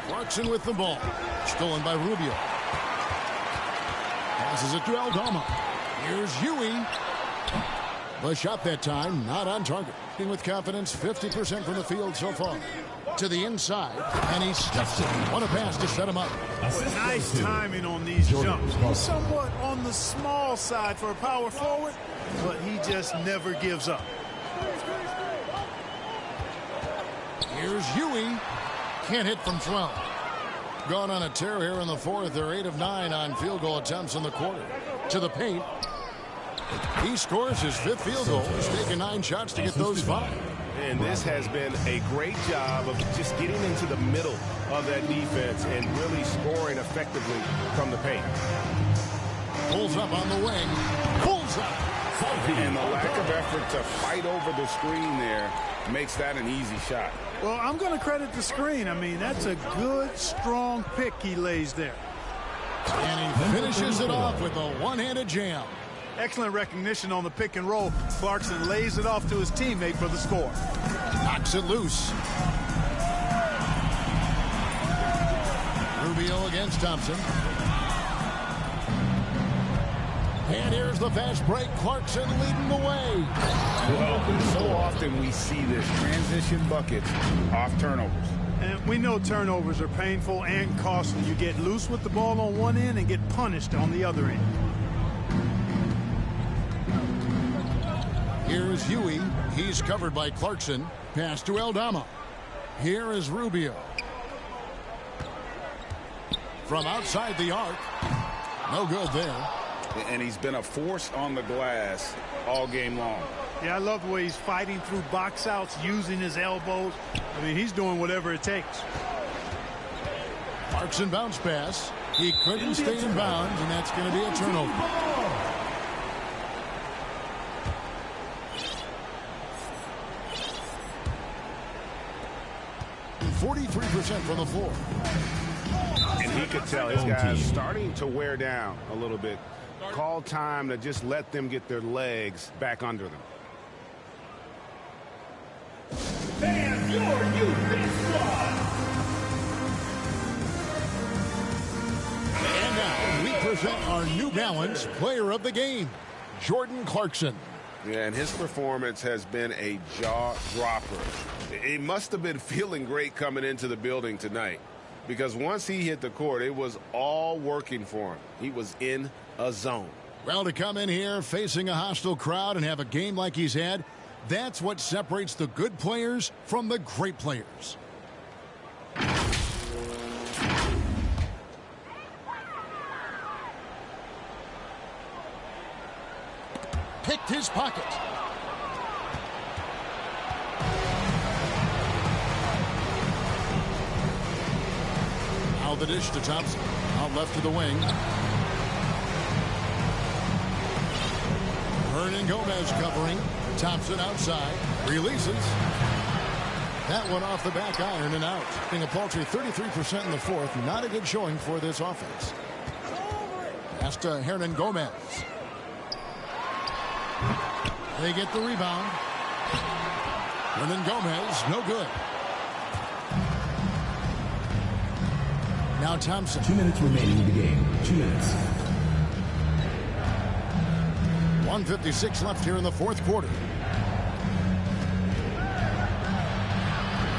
Clarkson with the ball. Stolen by Rubio. Passes it to Aldama. Here's Huey. The shot that time, not on target. With confidence, 50% from the field so far. To the inside, and he stuffs it. What a pass to set him up. Nice timing on these jumps. He's somewhat on the small side for a power forward, but he just never gives up. Here's Huey. Can't hit from 12. Gone on a tear here in the fourth. They're 8 of 9 on field goal attempts in the quarter. To the paint. He scores his 5th field goal. He's taken 9 shots to get those 5. And this has been a great job of just getting into the middle of that defense and really scoring effectively from the paint. Pulls up on the wing. Pulls up. And the lack of effort to fight over the screen there makes that an easy shot. Well, I'm going to credit the screen. I mean, that's a good, strong pick he lays there. And he finishes it off with a one-handed jam. Excellent recognition on the pick and roll. Clarkson lays it off to his teammate for the score. Knocks it loose. Rubio against Thompson. And here's the fast break. Clarkson leading the way. Well, so often we see this transition buckets off turnovers. And we know turnovers are painful and costly. You get loose with the ball on one end and get punished on the other end. Here's Huey. He's covered by Clarkson. Pass to Aldama. Here is Rubio. From outside the arc. No good there. And he's been a force on the glass all game long. Yeah, I love the way he's fighting through box outs, using his elbows. I mean, he's doing whatever it takes. Clarkson bounce pass. He couldn't stay in bounds, and that's going to be a turnover. 43% from the floor. And he could tell his guys starting to wear down a little bit. Call time to just let them get their legs back under them. And your youth squad. And now we present our New Balance Player of the Game, Jordan Clarkson. Yeah, and his performance has been a jaw-dropper. He must have been feeling great coming into the building tonight, because once he hit the court, it was all working for him. He was in a zone. Well, to come in here facing a hostile crowd and have a game like he's had, that's what separates the good players from the great players. Picked his pocket. Now the dish to Thompson. Out left to the wing. Hernan Gomez covering. Thompson outside. Releases. That one off the back iron and out. Being a paltry 33% in the fourth. Not a good showing for this offense. Pass to Hernan Gomez. They get the rebound. Hernan Gomez, no good. Now Thompson. 2 minutes remaining in the game. 2 minutes. 1:56 left here in the fourth quarter.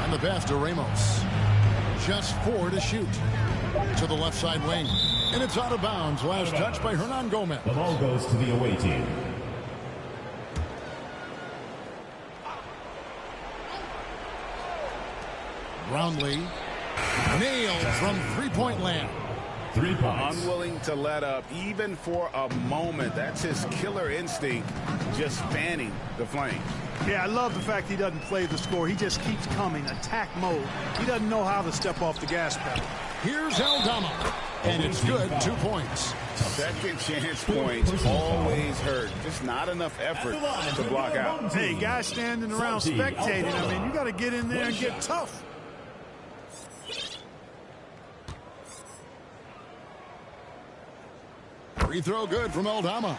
And the pass to Ramos. Just 4 to shoot. To the left side lane. And it's out of bounds. Last touch by Hernan Gomez. The ball goes to the away team. Brownlee nailed from three-point land. 3 points. Unwilling to let up even for a moment. That's his killer instinct, just fanning the flame. Yeah, I love the fact he doesn't play the score. He just keeps coming, attack mode. He doesn't know how to step off the gas pedal. Here's Aldama, and it's good. 2 points. Second chance points always hurt. Just not enough effort to block out. Hey, guys standing around spectating, I mean, you got to get in there and get tough. Free throw good from Aldama.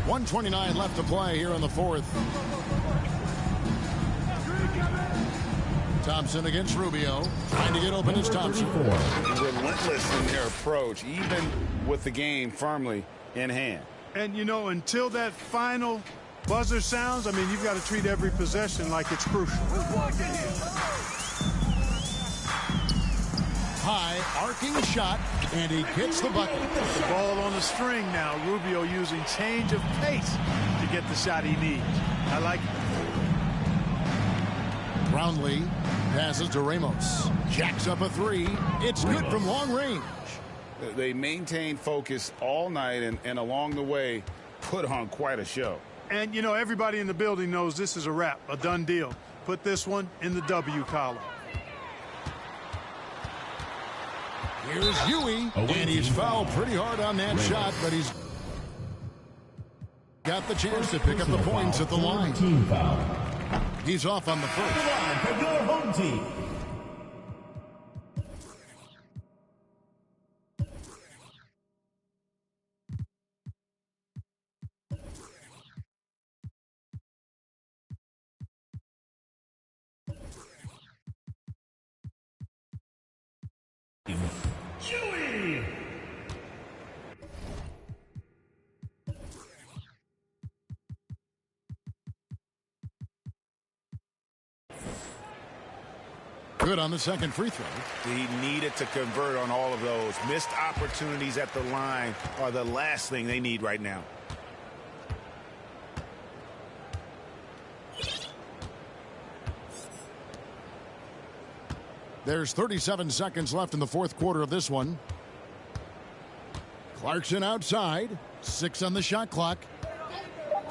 1:29 left to play here in the fourth. Thompson against Rubio. Trying to get open is Thompson. Relentless in their approach, even with the game firmly in hand. And, you know, until that final buzzer sounds, I mean, you've got to treat every possession like it's crucial. High arcing shot, and he gets the bucket. The ball on the string now. Rubio using change of pace to get the shot he needs. I like it. Brownlee passes to Ramos. Jacks up a three. It's good from long range. They maintained focus all night and along the way put on quite a show. And, you know, everybody in the building knows this is a wrap, a done deal. Put this one in the W column. Here's Huey, and he's fouled pretty hard on that shot, but he's got the chance to pick up the points at the line. Team foul. He's off on the first. For your home team. Chewy. Good on the second free throw. He needed to convert on all of those. Missed opportunities at the line are the last thing they need right now. There's 37 seconds left in the fourth quarter of this one. Clarkson outside. 6 on the shot clock.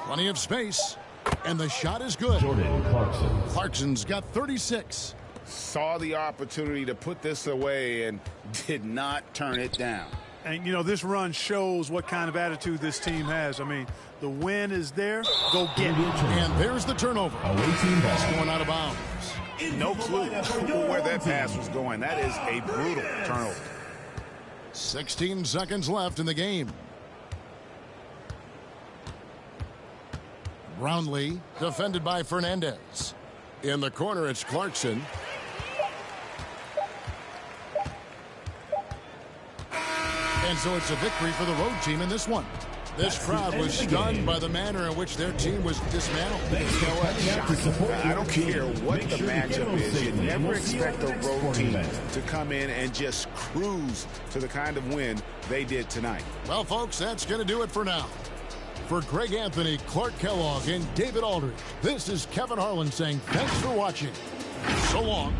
Plenty of space. And the shot is good. Jordan Clarkson. Clarkson's got 36. saw the opportunity to put this away and did not turn it down. And, you know, this run shows what kind of attitude this team has. I mean, the win is there. Go get it. And there's the turnover. That's going out of bounds. No clue where that pass was going. That is a brutal turnover. 16 seconds left in the game. Brownlee, defended by Fernandez. In the corner, it's Clarkson. And so it's a victory for the road team in this one. This crowd was stunned by the manner in which their team was dismantled. You know what? Shocking. I don't care what the matchup is. You never expect a road team to come in and just cruise to the kind of win they did tonight. Well, folks, that's going to do it for now. For Greg Anthony, Clark Kellogg, and David Aldridge, this is Kevin Harlan saying thanks for watching. So long.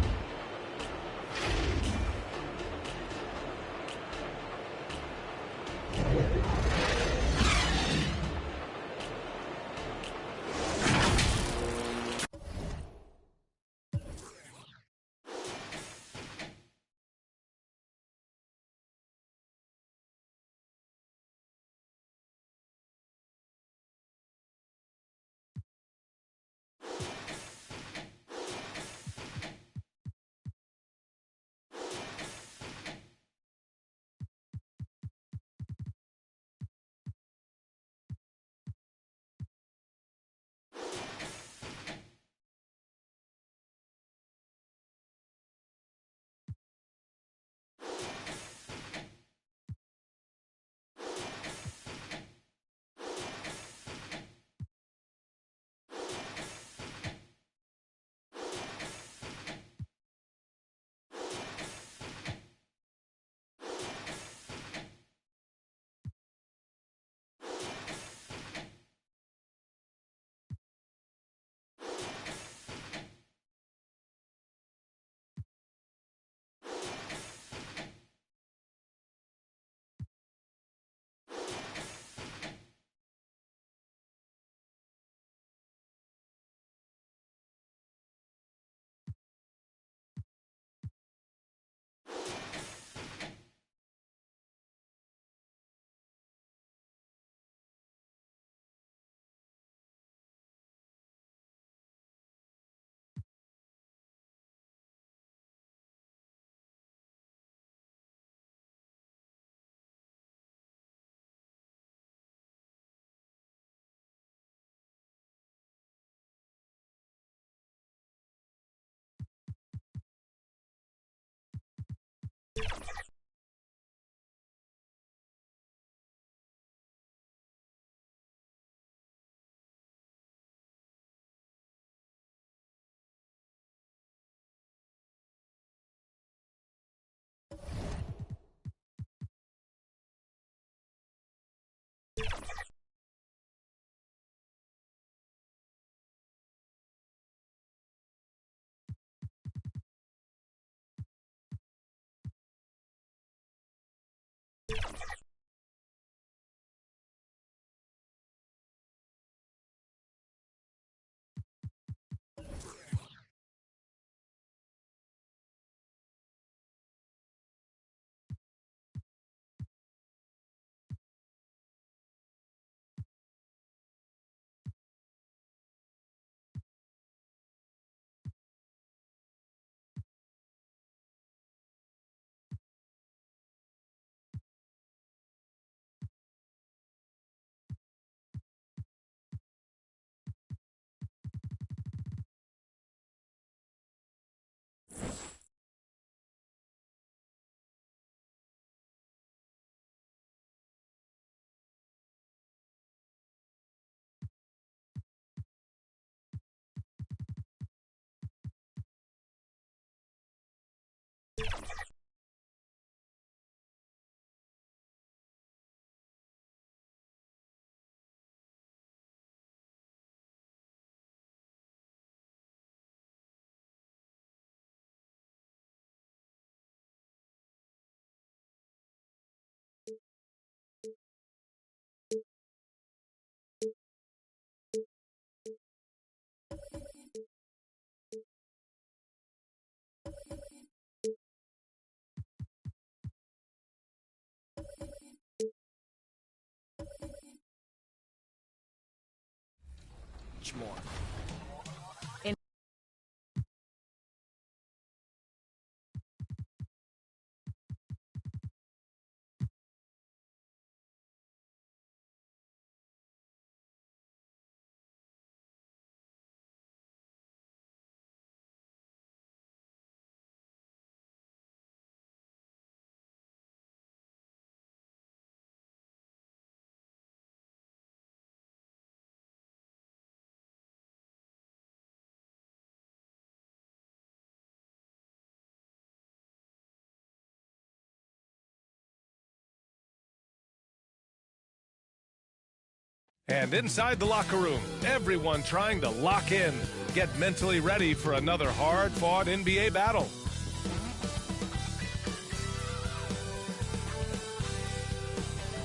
And inside the locker room, everyone trying to lock in, get mentally ready for another hard-fought NBA battle.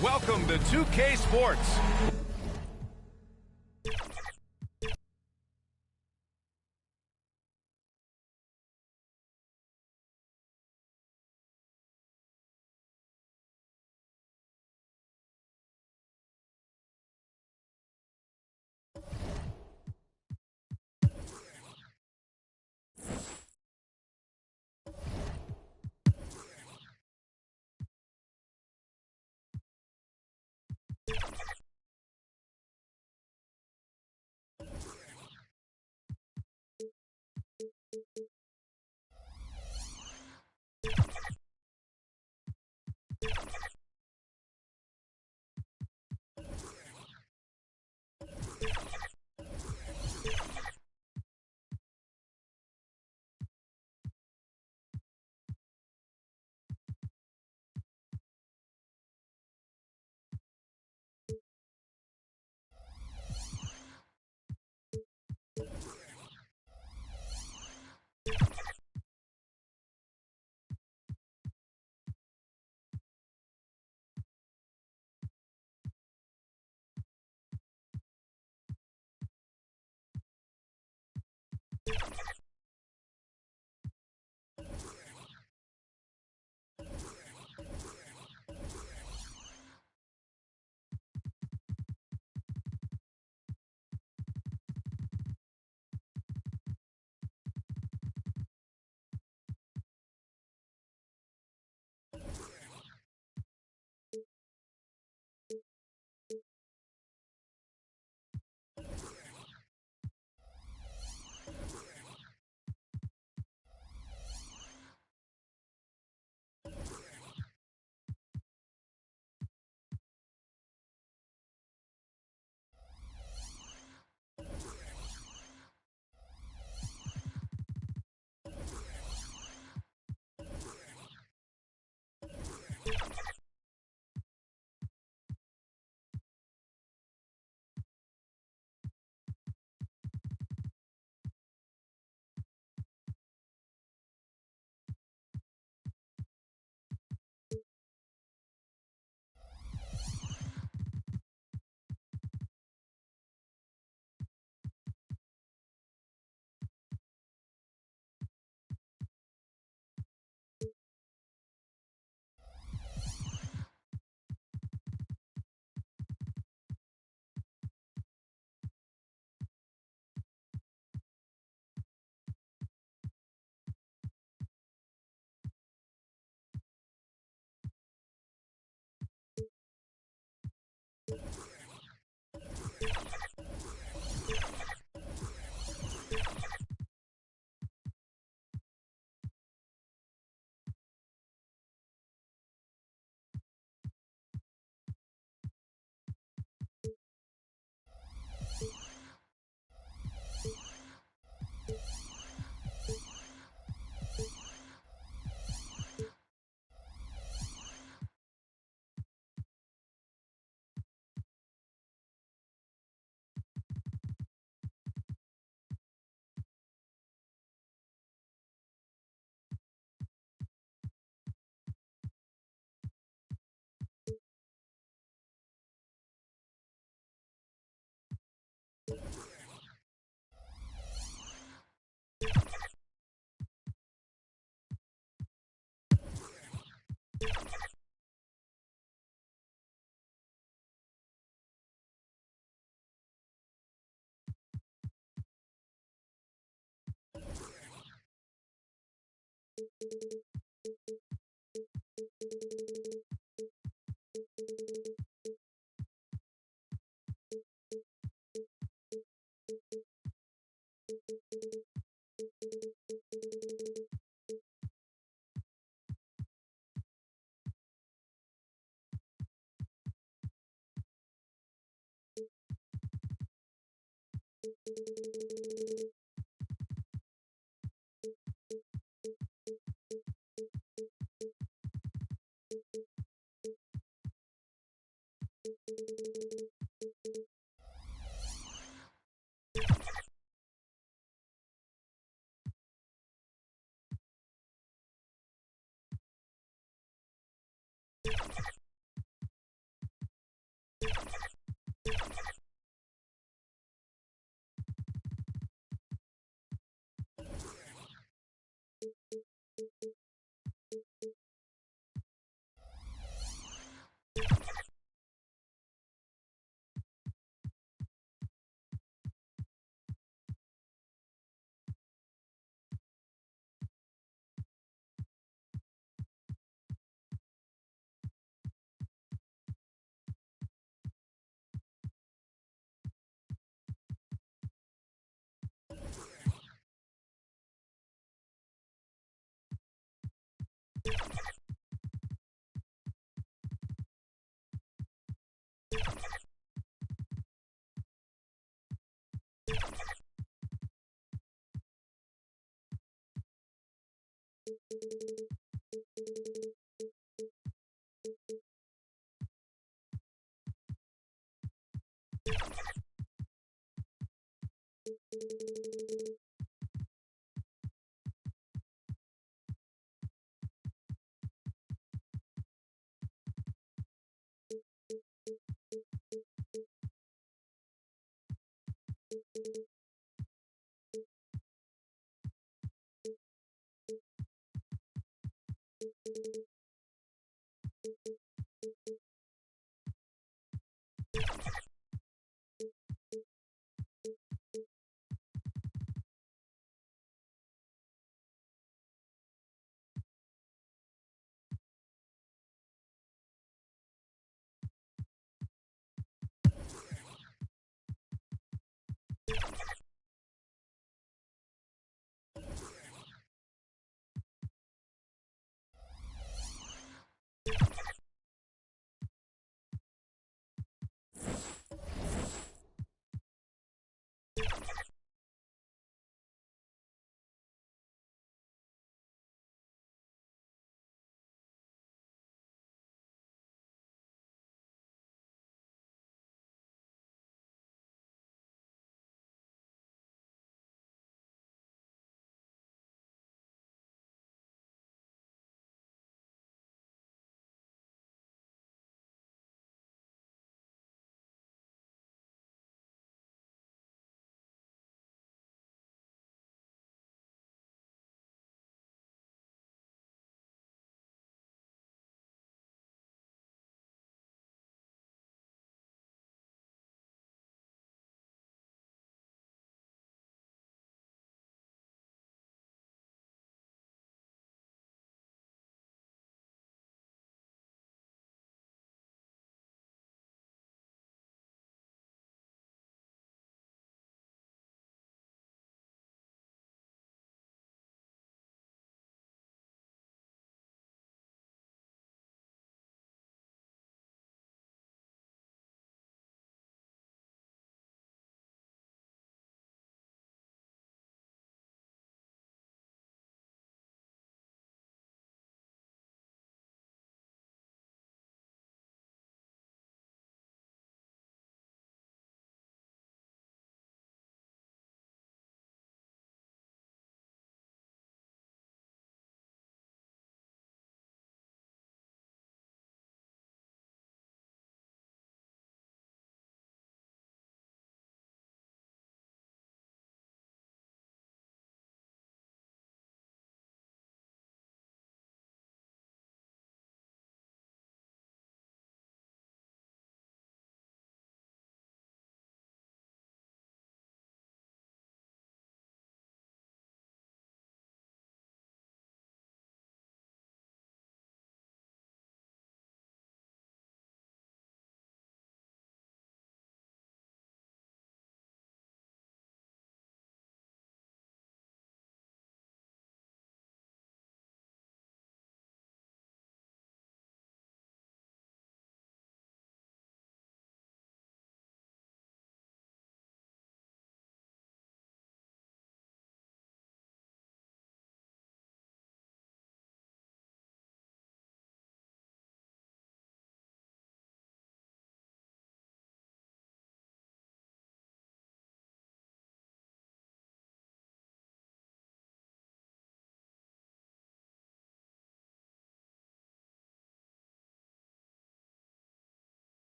Welcome to 2K Sports.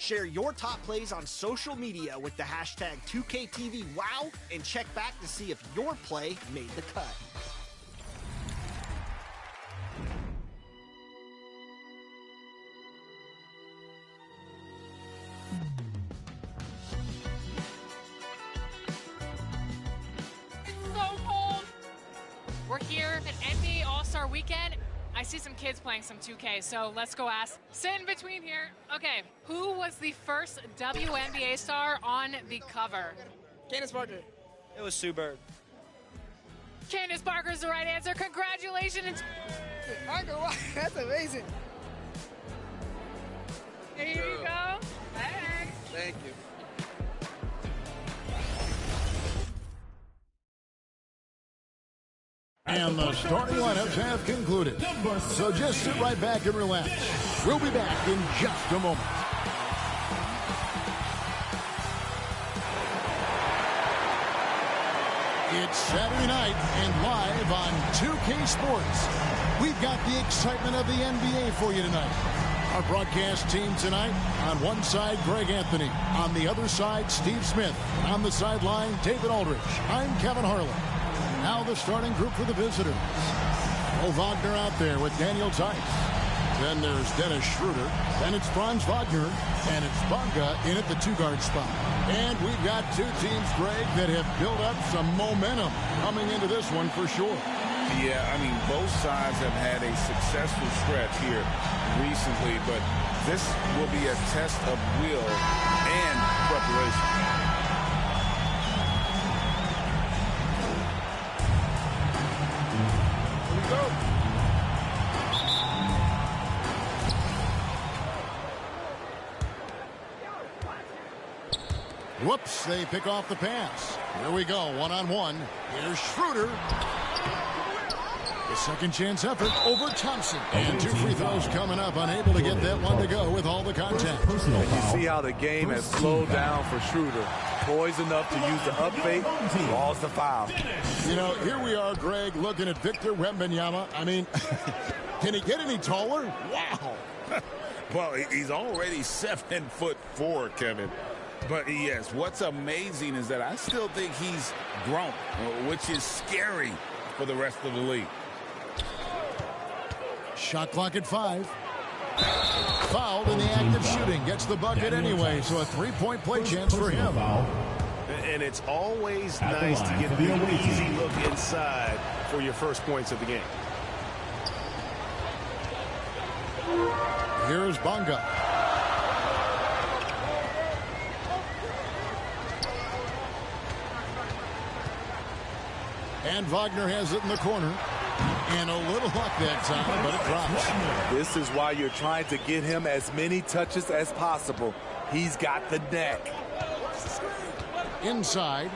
Share your top plays on social media with the hashtag 2KTVWOW and check back to see if your play made the cut. We're here at NBA All-Star Weekend. I see some kids playing some 2K, so let's go ask. Sit in between here. Okay, who was the first WNBA star on the cover? Candace Parker. It was Sue Bird. Candace Parker is the right answer. Congratulations. Parker, wow, that's amazing. Here you go. Hey. Thank you. And the starting lineups have concluded. So just sit right back and relax. We'll be back in just a moment. It's Saturday night and live on 2K Sports. We've got the excitement of the NBA for you tonight. Our broadcast team tonight, on one side, Greg Anthony. On the other side, Steve Smith. On the sideline, David Aldridge. I'm Kevin Harlan. Now the starting group for the visitors. Mo Wagner out there with Daniel Tice. Then there's Dennis Schroeder. Then it's Franz Wagner. And it's Bonga in at the two-guard spot. And we've got two teams, Greg, that have built up some momentum coming into this one for sure. Yeah, I mean, both sides have had a successful stretch here recently, but this will be a test of will and preparation. Whoops, they pick off the pass. Here we go, one-on-one. Here's Schroeder. The second chance effort over Thompson. And two free throws coming up, unable to get that one to go with all the contact. And you see how the game has slowed down for Schroeder. Poised enough to use the up fake, draws the foul. You know, here we are, Greg, looking at Victor Wembanyama. I mean, can he get any taller? Wow. Well, he's already 7'4", Kevin. But yes, what's amazing is that I still think he's grown, which is scary for the rest of the league. Shot clock at 5. Fouled in the act of shooting. Gets the bucket anyway, so a three-point play chance for him. And it's always nice to get the easy look inside for your first points of the game. Here's Bonga. And Wagner has it in the corner. And a little luck that time, but it drops. This is why you're trying to get him as many touches as possible. He's got the neck. Inside.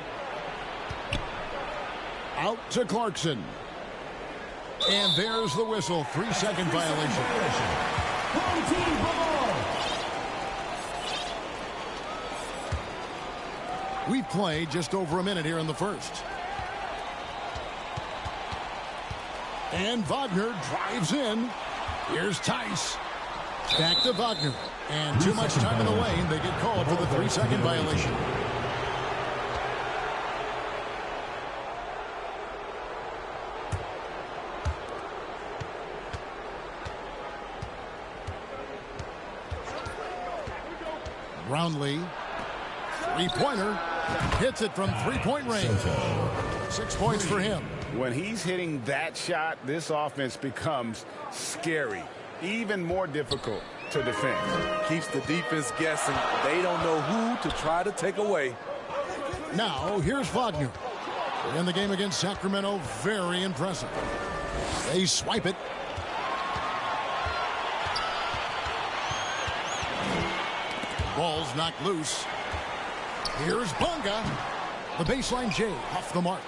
Out to Clarkson. And there's the whistle. 3-second violation. We've played just over a minute here in the first. And Wagner drives in. Here's Tice. Back to Wagner. And too much time in the lane. They get called for the 3-second violation. Brownlee. Three-pointer. Hits it from three-point range. 6 points for him. When he's hitting that shot, this offense becomes scary, even more difficult to defend. Keeps the defense guessing. They don't know who to try to take away. Now, here's Wagner. In the game against Sacramento, very impressive. They swipe it. Ball's knocked loose. Here's Bonga. The baseline J off the mark.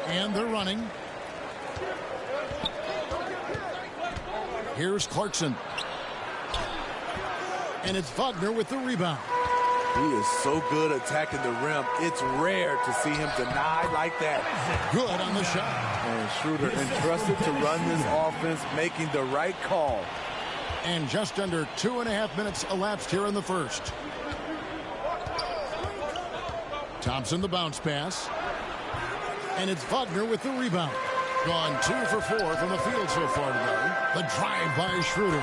And they're running. Here's Clarkson. And it's Wagner with the rebound. He is so good attacking the rim. It's rare to see him denied like that. Good on the shot. And Schroeder entrusted to run this offense, making the right call. And just under 2.5 minutes elapsed here in the first. Thompson the bounce pass. And it's Wagner with the rebound. Gone 2 for 4 from the field so far today. The drive by Schroeder.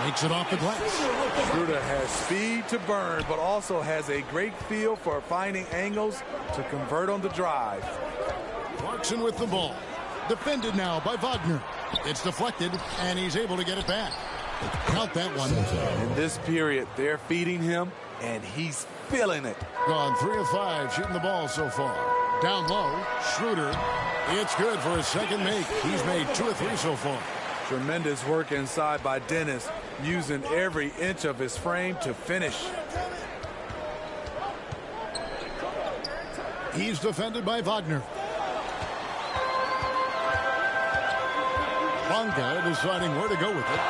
Makes it off the glass. Schroeder has speed to burn, but also has a great feel for finding angles to convert on the drive. Clarkson with the ball. Defended now by Wagner. It's deflected, and he's able to get it back. Count that one. In this period, they're feeding him, and he's feeling it. Gone 3 of 5 shooting the ball so far. Down low, Schroeder. It's good for his second make. He's made 2 of 3 so far. Tremendous work inside by Dennis, using every inch of his frame to finish. He's defended by Wagner. Bonga deciding where to go with it.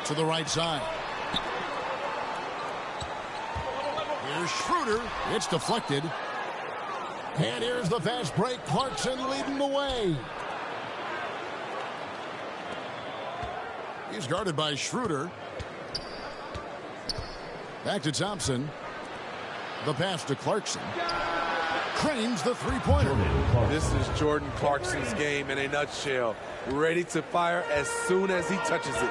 To the right side. Here's Schroeder. It's deflected. And here's the fast break. Clarkson leading the way. He's guarded by Schroeder. Back to Thompson. The pass to Clarkson. Cranes the three-pointer. This is Jordan Clarkson's game in a nutshell. Ready to fire as soon as he touches it.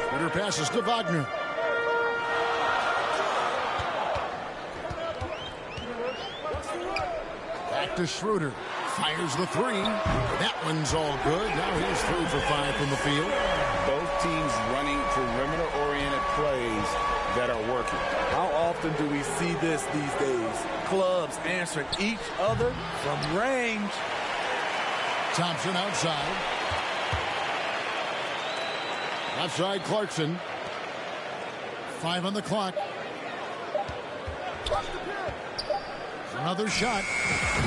Schroeder passes to Wagner. Back to Schroeder. Fires the three. That one's all good. Now he's 3 for 5 from the field. Both teams running perimeter-oriented plays that are working. How often do we see this these days? Clubs answering each other from range. Thompson outside. Outside Clarkson. 5 on the clock. Another shot.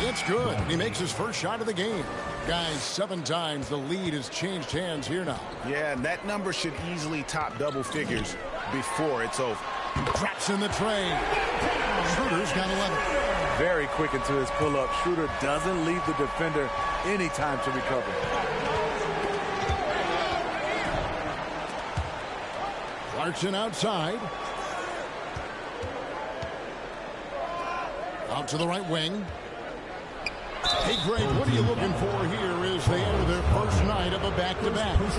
It's good. He makes his first shot of the game. Guys, 7 times the lead has changed hands here now. Yeah, and that number should easily top double figures before it's over. Drops in the tray. Schroeder's got 11. Very quick into his pull-up. Schroeder doesn't leave the defender any time to recover. Clarkson outside. Out to the right wing. Hey, Greg, what are you looking for here as they enter their first night of a back-to-back? We'll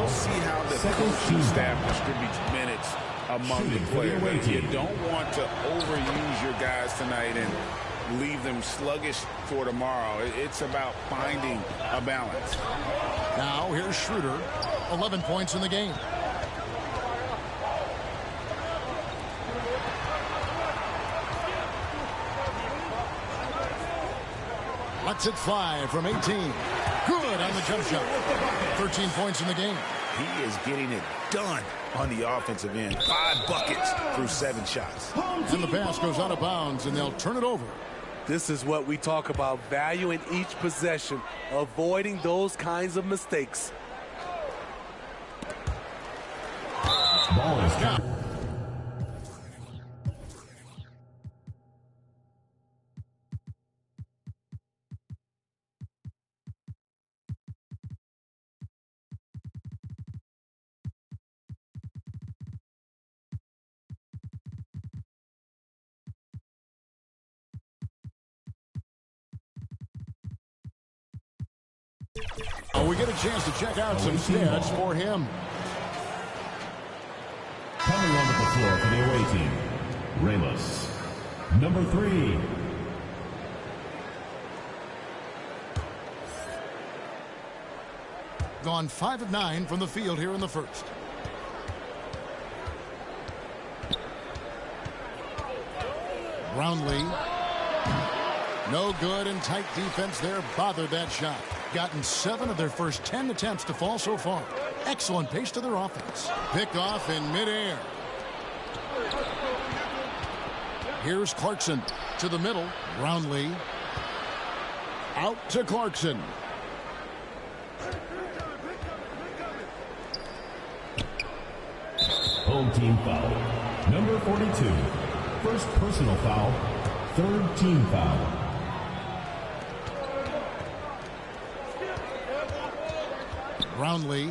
see how the coaching staff distributes minutes among the players. You don't want to overuse your guys tonight and leave them sluggish for tomorrow. It's about finding a balance. Now, here's Schroeder. 11 points in the game. Lets it fly from 18. Good on the jump shot. 13 points in the game. He is getting it done on the offensive end. 5 buckets through 7 shots. And the pass goes out of bounds, and they'll turn it over. This is what we talk about, valuing each possession, avoiding those kinds of mistakes. Ball is down. We get a chance to check out some stats for him. Coming onto the floor for the away team, Ramos, number 3. Gone 5 of 9 from the field here in the first. Brownlee. No good, and tight defense there bothered that shot. Gotten 7 of their first 10 attempts to fall so far. Excellent pace to their offense. Picked off in midair. Here's Clarkson to the middle. Brownlee. Out to Clarkson. Home team foul. Number 42. First personal foul. Third team foul. Brownlee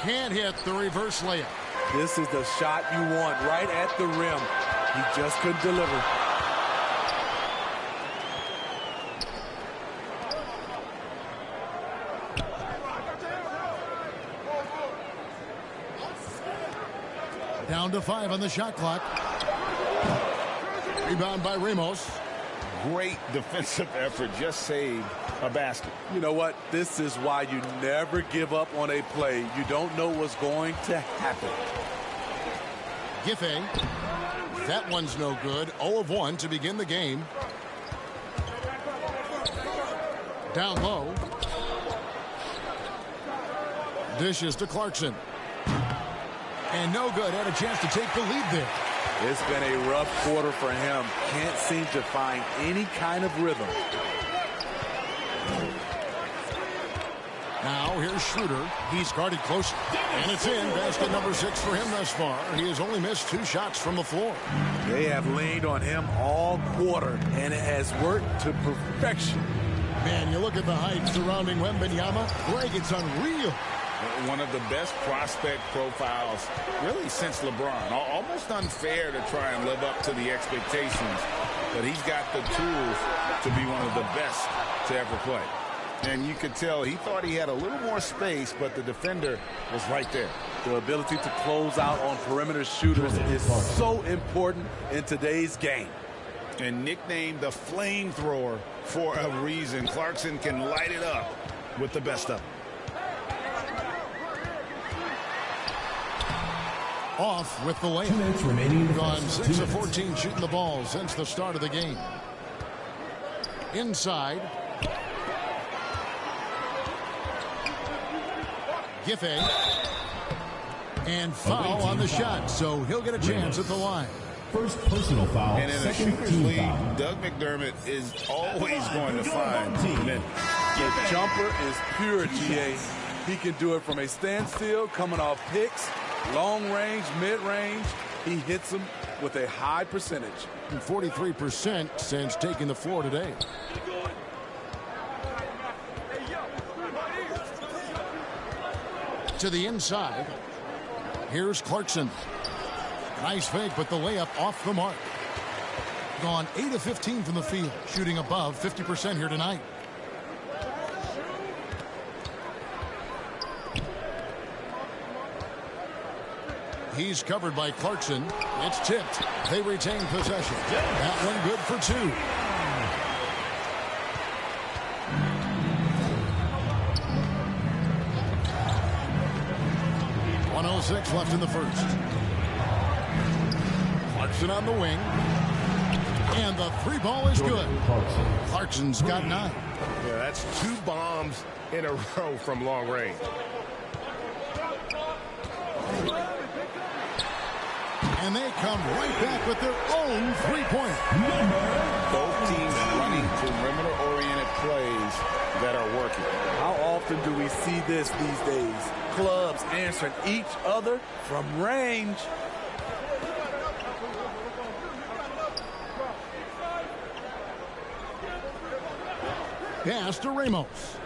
can't hit the reverse layup. This is the shot you want right at the rim. He just couldn't deliver. Down to 5 on the shot clock. Rebound by Ramos. Great defensive effort. Just saved a basket. You know what? This is why you never give up on a play. You don't know what's going to happen. Giffey. That one's no good. 0 of 1 to begin the game. Down low. Dishes to Clarkson. And no good. Had a chance to take the lead there. It's been a rough quarter for him. Can't seem to find any kind of rhythm. Now here's Schroeder. He's guarded close. And it's in. Basket number 6 for him thus far. He has only missed 2 shots from the floor. They have leaned on him all quarter, and it has worked to perfection. Man, you look at the height surrounding Wembanyama. Greg, it's unreal. One of the best prospect profiles really since LeBron. Almost unfair to try and live up to the expectations, but he's got the tools to be one of the best to ever play. And you could tell he thought he had a little more space, but the defender was right there. The ability to close out on perimeter shooters is so important in today's game. And nicknamed the flamethrower for a reason. Clarkson can light it up with the best of them. Off with the layup. 2 minutes remaining in the Gone first. 6 of 14 shooting the ball since the start of the game. Inside. Giffey. And foul on the shot, so he'll get a chance at the line. First personal foul. And in a Second shooter's team league, foul. Doug McDermott is always going to find men. The jumper is pure, GA. He can do it from a standstill, coming off picks, long range, mid-range. He hits them with a high percentage. 43% since taking the floor today. To the inside. Here's Clarkson. Nice fake, but the layup off the mark. Gone 8 of 15 from the field, shooting above 50% here tonight. He's covered by Clarkson. It's tipped. They retain possession. That one good for 2. .106 left in the first. Clarkson on the wing. And the 3 ball is good. Clarkson's got 9. Yeah, that's 2 bombs in a row from long range. And they come right back with their own 3-pointer. Both teams running perimeter-oriented plays that are working. How often do we see this these days? Clubs answering each other from range. Pass to Ramos.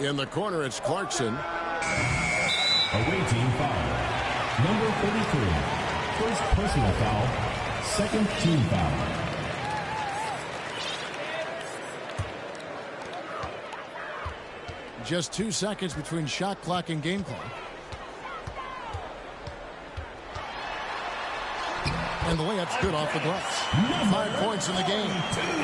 In the corner, it's Clarkson. Away team foul. Number 33. First personal foul. Second team foul. Just 2 seconds between shot clock and game clock. And the layup's good off the glass. 5 points in the game.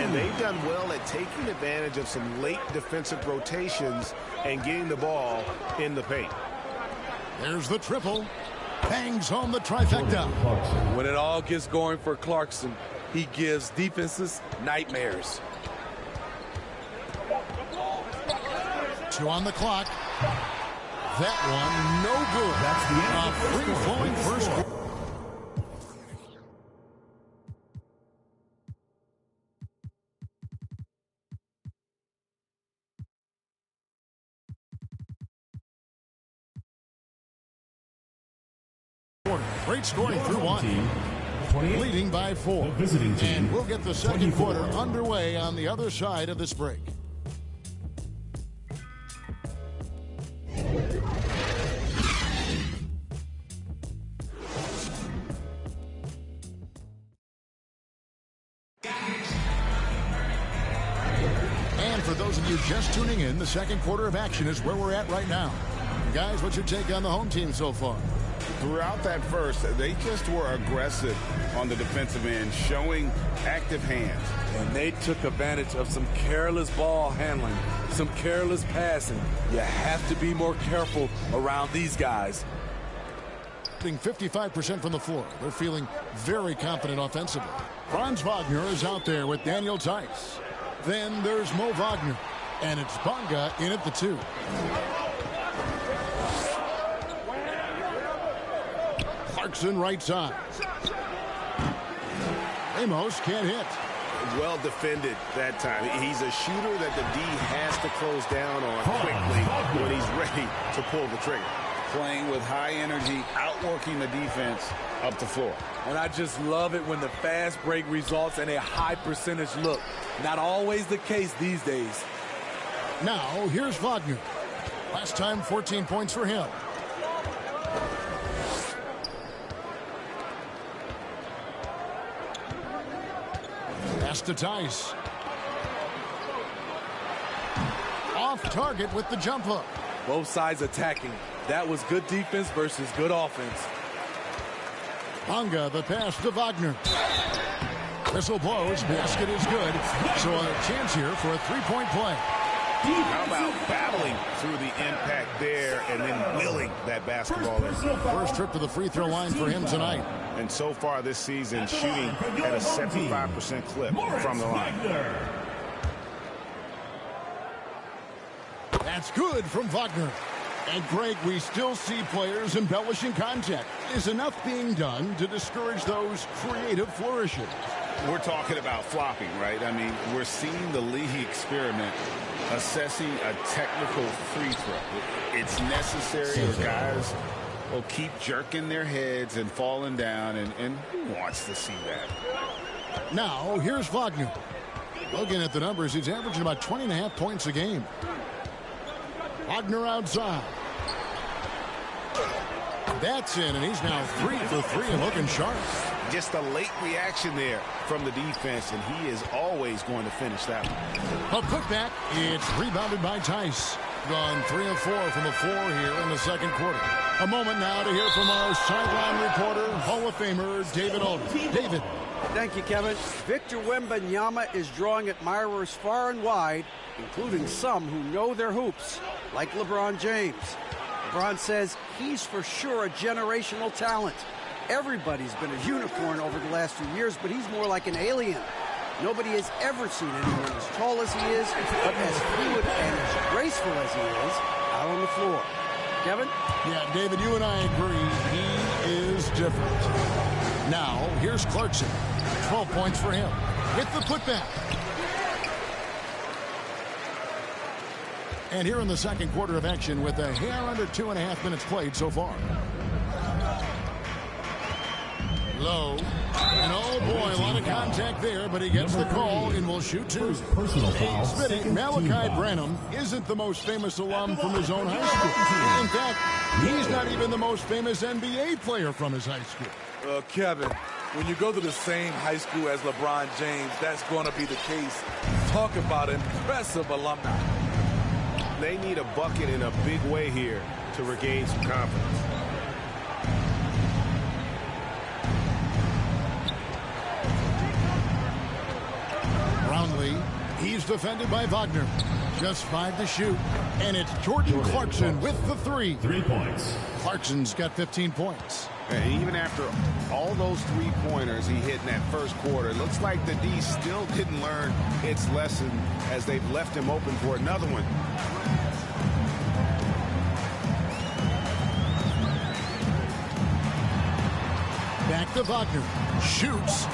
And they've done well at taking advantage of some late defensive rotations and getting the ball in the paint. There's the triple. Bangs home the trifecta. When it all gets going for Clarkson, he gives defenses nightmares. 2 on the clock. That one, no good. That's the end. A free-flowing first quarter. Great scoring through 1. Leading by 4. And we'll get the second quarter underway on the other side of this break. for those of you just tuning in, the second quarter of action is where we're at right now. Guys, what's your take on the home team so far? Throughout that first, they just were aggressive on the defensive end, showing active hands. And they took advantage of some careless ball handling, some careless passing. You have to be more careful around these guys. 55% from the floor. They're feeling very confident offensively. Franz Wagner is out there with Daniel Tice. Then there's Mo Wagner. And it's Bonga in at the 2. Clarkson right side. Ramos can't hit. Well defended that time. He's a shooter that the D has to close down on quickly when he's ready to pull the trigger. Playing with high energy, outworking the defense up the floor. And I just love it when the fast break results in a high percentage look. Not always the case these days. Now, here's Wagner. Last time, 14 points for him. Pass to Tice. Off target with the jump hook. Both sides attacking. That was good defense versus good offense. Bonga, the pass to Wagner. Whistle blows. Basket is good. So a chance here for a three-point play. How about battling through the impact there and then willing that basketball in? First trip to the free throw line for him tonight. And so far this season, shooting at a 75% clip from the line. That's good from Wagner. And Greg, we still see players embellishing contact. Is enough being done to discourage those creative flourishes? We're talking about flopping, right? I mean, we're seeing the league experiment assessing a technical free throw. It's necessary, or guys will keep jerking their heads and falling down, and who wants to see that? Now, here's Wagner. Looking at the numbers, he's averaging about 20.5 points a game. Wagner outside. That's in, and he's now 3 for 3 and looking sharp. Just a late reaction there from the defense, and he is always going to finish that one. A putback. It's rebounded by Tice. Gone 3 of 4 from the floor here in the second quarter. A moment now to hear from our sideline reporter, Hall of Famer David Alden. David. Thank you, Kevin. Victor Wembanyama is drawing admirers far and wide, including some who know their hoops, like LeBron James. LeBron says he's for sure a generational talent. Everybody's been a unicorn over the last few years, but he's more like an alien. Nobody has ever seen anyone as tall as he is, but as fluid and as graceful as he is out on the floor. Kevin? Yeah, David, you and I agree. He is different. Now, here's Clarkson. 12 points for him. With the putback. And here in the second quarter of action with a hair under 2.5 minutes played so far. Low. And oh boy, a lot of contact there, but he gets the call and will shoot 2. Spitting, Malachi Branham isn't the most famous alum from his own high school. In fact, he's not even the most famous NBA player from his high school. Kevin, when you go to the same high school as LeBron James, that's going to be the case. Talk about impressive alumni. They need a bucket in a big way here to regain some confidence. Brownlee, he's defended by Wagner. Just 5 to shoot. And it's Jordan Clarkson with the 3. 3 points. Clarkson's got 15 points. And even after all those 3-pointers he hit in that first quarter, it looks like the D still didn't learn its lesson as they've left him open for another one. Back to Wagner. Shoots.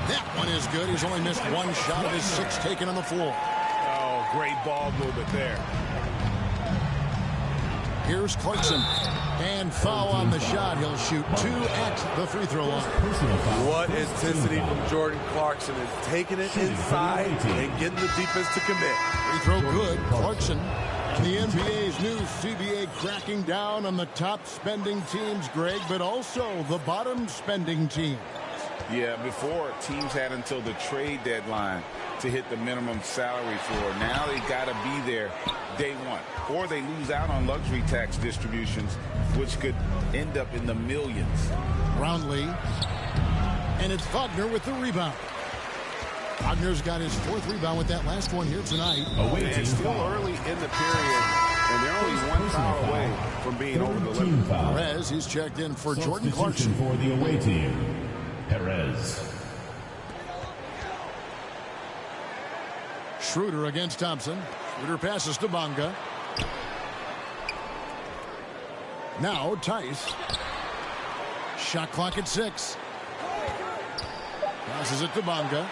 That one is good. He's only missed 1 shot of his 6 taken on the floor. Oh, great ball movement there. Here's Clarkson. And foul on the shot. He'll shoot 2 at the free throw line. What intensity from Jordan Clarkson is taking it inside and getting the defense to commit. Free throw good. Clarkson. The NBA's new CBA cracking down on the top spending teams, Greg, but also the bottom spending teams. Yeah, before teams had until the trade deadline to hit the minimum salary floor. Now they got to be there day one, or they lose out on luxury tax distributions, which could end up in the millions. Brownlee, and it's Wagner with the rebound. Wagner's got his 4th rebound with that last one here tonight. It's still early in the period, and they're only one foul away from being over the limit. Perez, he's checked in for Jordan Clarkson. For the away team, Perez. Schroeder against Thompson. Schroeder passes to Bonga. Now Tice. Shot clock at 6. Passes it to Bonga.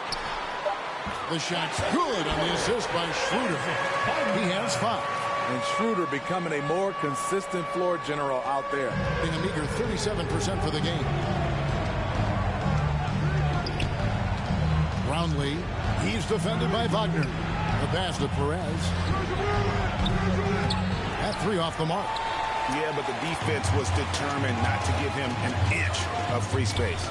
The shot's good on the assist by Schroeder. He has 5. And Schroeder becoming a more consistent floor general out there. Being a meager 37% for the game. Brownlee. He's defended by Wagner. The pass to Perez. That 3 off the mark. Yeah, but the defense was determined not to give him an inch of free space.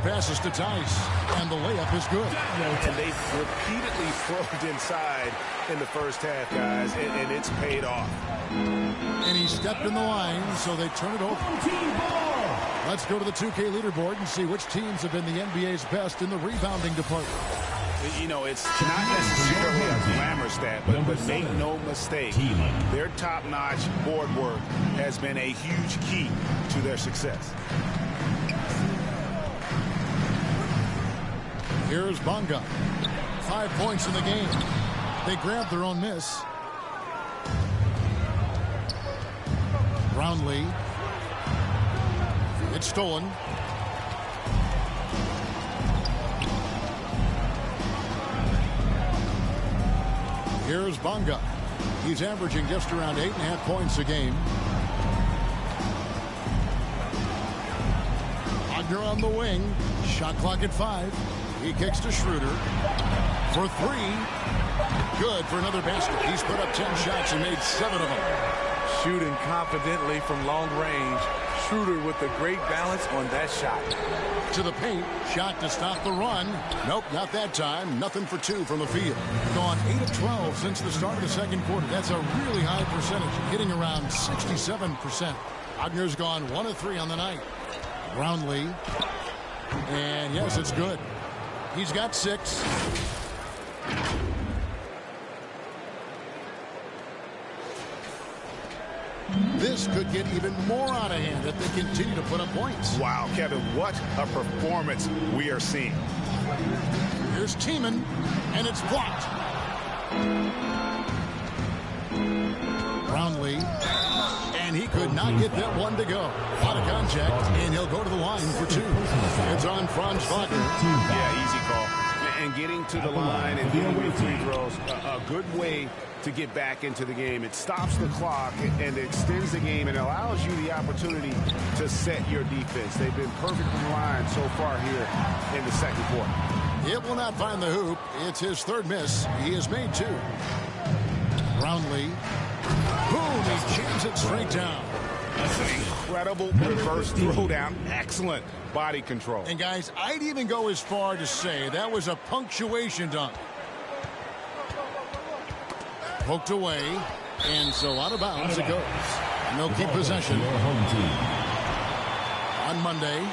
Passes to Tice, and the layup is good. And they repeatedly probed inside in the first half, guys, and it's paid off. And he stepped in the line, so they turn it over. Let's go to the 2K leaderboard and see which teams have been the NBA's best in the rebounding department. You know, it's not necessarily a glamour stat, but make no mistake, their top-notch board work has been a huge key to their success. Here's Bonga. 5 points in the game. They grabbed their own miss. Brownlee. It's stolen. Here's Bonga. He's averaging just around 8.5 points a game. Wagner on the wing. Shot clock at 5. He kicks to Schroeder for 3. Good for another basket. He's put up 10 shots and made 7 of them. Shooting confidently from long range. Schroeder with a great balance on that shot. To the paint. Shot to stop the run. Nope, not that time. Nothing for 2 from the field. Gone 8 of 12 since the start of the second quarter. That's a really high percentage. Hitting around 67%. Wagner's gone 1 of 3 on the night. Brownlee. And yes, it's good. He's got 6. This could get even more out of hand if they continue to put up points. Wow, Kevin, what a performance we are seeing. Here's Tiemann, and it's blocked. Brownlee, and he could not get that one to go. Out of contact, and he'll go to the line for 2. It's on Franz Wagner. Yeah, easy call. And getting to the line and hitting with free throws, a good way to get back into the game. It stops the clock and extends the game and allows you the opportunity to set your defense. They've been perfectly aligned so far here in the second quarter. It will not find the hoop. It's his 3rd miss. He has made 2. Brownlee. Boom, he jams it straight down. That's an incredible reverse throwdown. Excellent body control. And guys, I'd even go as far to say that was a punctuation dunk. Poked away, and so out of bounds it goes. No keep possession. On Monday.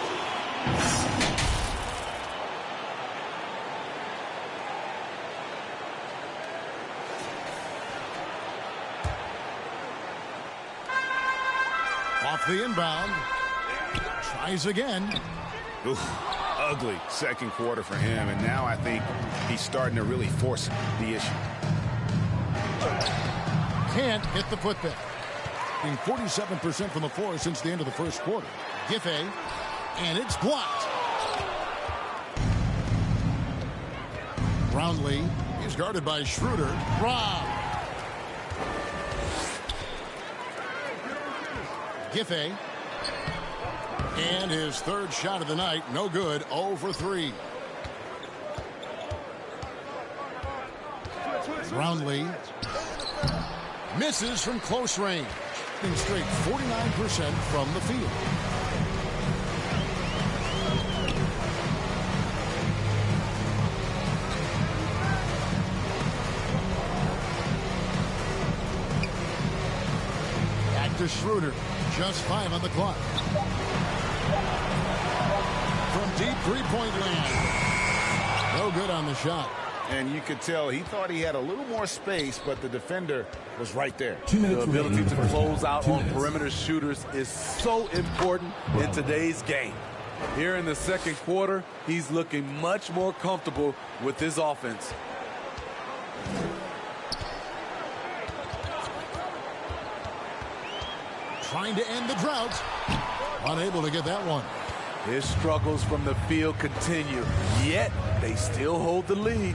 Off the inbound. Tries again. Oof, ugly second quarter for him, and now I think he's starting to really force the issue. Can't hit the putback. Being 47% from the floor since the end of the first quarter. Giffey, and it's blocked. Brownlee is guarded by Schroeder. Rob. Giffey. And his 3rd shot of the night. No good. 0 for 3. Brownlee misses from close range. Straight 49% from the field. to Schroeder. Just 5 on the clock. From deep three-point land. No good on the shot. And you could tell he thought he had a little more space, but the defender was right there. The ability to close out on perimeter shooters is so important in today's game. Here in the second quarter, he's looking much more comfortable with his offense. Trying to end the drought. Unable to get that one. His struggles from the field continue, yet they still hold the lead.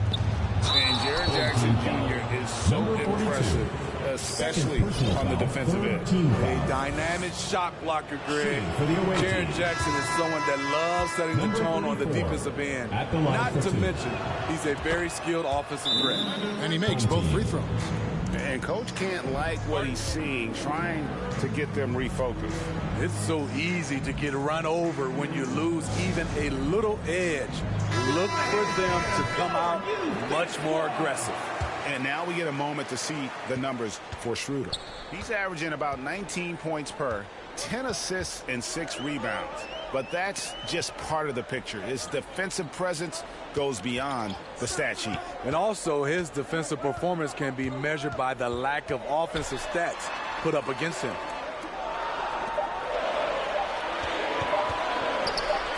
And Jaren Jackson Jr. is so impressive, especially on the defensive end. A dynamic shot blocker, Greg. Jaren Jackson is someone that loves setting the tone on the defensive end. Not to mention, he's a very skilled offensive threat. And he makes both free throws. And coach can't like what he's seeing, trying to get them refocused. It's so easy to get run over when you lose even a little edge. Look for them to come out much more aggressive. And now we get a moment to see the numbers for Schroeder. He's averaging about 19 points per, 10 assists, and 6 rebounds. But that's just part of the picture. His defensive presence goes beyond the stat sheet. And also, his defensive performance can be measured by the lack of offensive stats put up against him.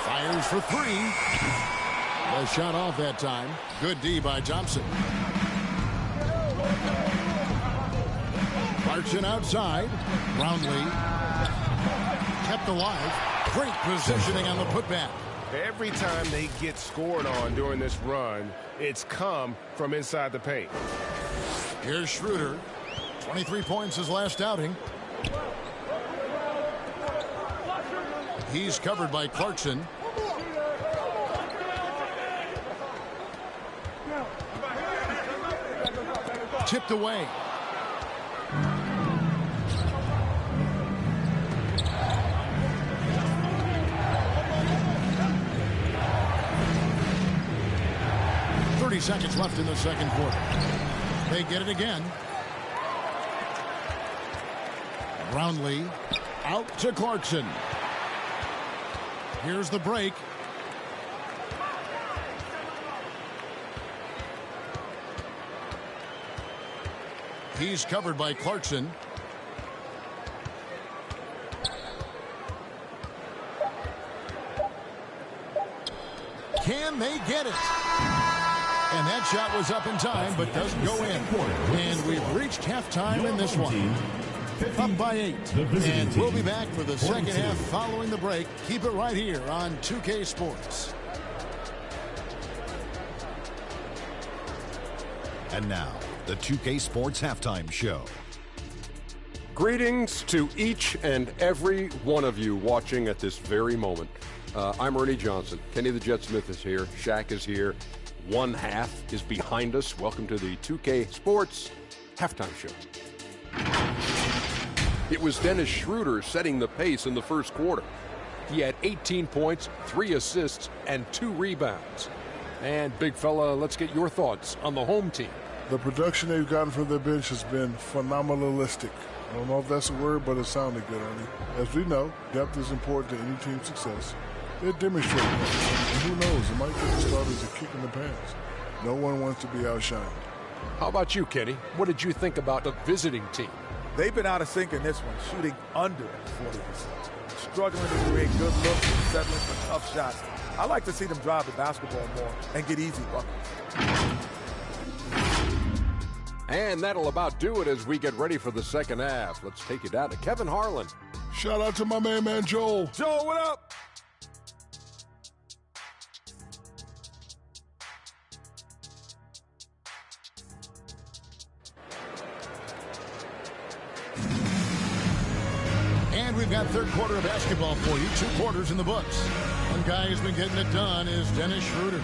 Fires for 3. The shot off that time. Good D by Thompson. Clarkson outside. Brownlee kept alive. Great positioning on the putback. Every time they get scored on during this run, it's come from inside the paint. Here's Schroeder. 23 points his last outing. He's covered by Clarkson. Tipped away. Seconds left in the second quarter. They get it again. Brownlee out to Clarkson. Here's the break. He's covered by Clarkson. Can they get it? And that shot was up in time, but doesn't go in. And we've reached halftime in this one. Up by 8. And we'll be back for the second half following the break. Keep it right here on 2K Sports. And now, the 2K Sports Halftime Show. Greetings to each and every one of you watching at this very moment. I'm Ernie Johnson. Kenny the Jet Smith is here. Shaq is here. One half is behind us. Welcome to the 2K Sports Halftime Show. It was Dennis Schroeder setting the pace in the first quarter. He had 18 points, 3 assists, and 2 rebounds. And big fella, let's get your thoughts on the home team. The production they've gotten from their bench has been phenomenalistic. I don't know if that's a word, but it sounded good, Ernie. As we know, depth is important to any team's success. They're demonstrating that. And who knows, it might give the starters a kick in the pants. No one wants to be outshined. How about you, Kenny? What did you think about the visiting team? They've been out of sync in this one, shooting under 40%. Struggling to create good looks and settling for tough shots. I like to see them drive the basketball more and get easy buckets. And that'll about do it as we get ready for the second half. Let's take you down to Kevin Harlan. Shout out to my man Joel. Joel, what up? And we've got third quarter of basketball for you. 2 quarters in the books. One guy who's been getting it done is Dennis Schroeder.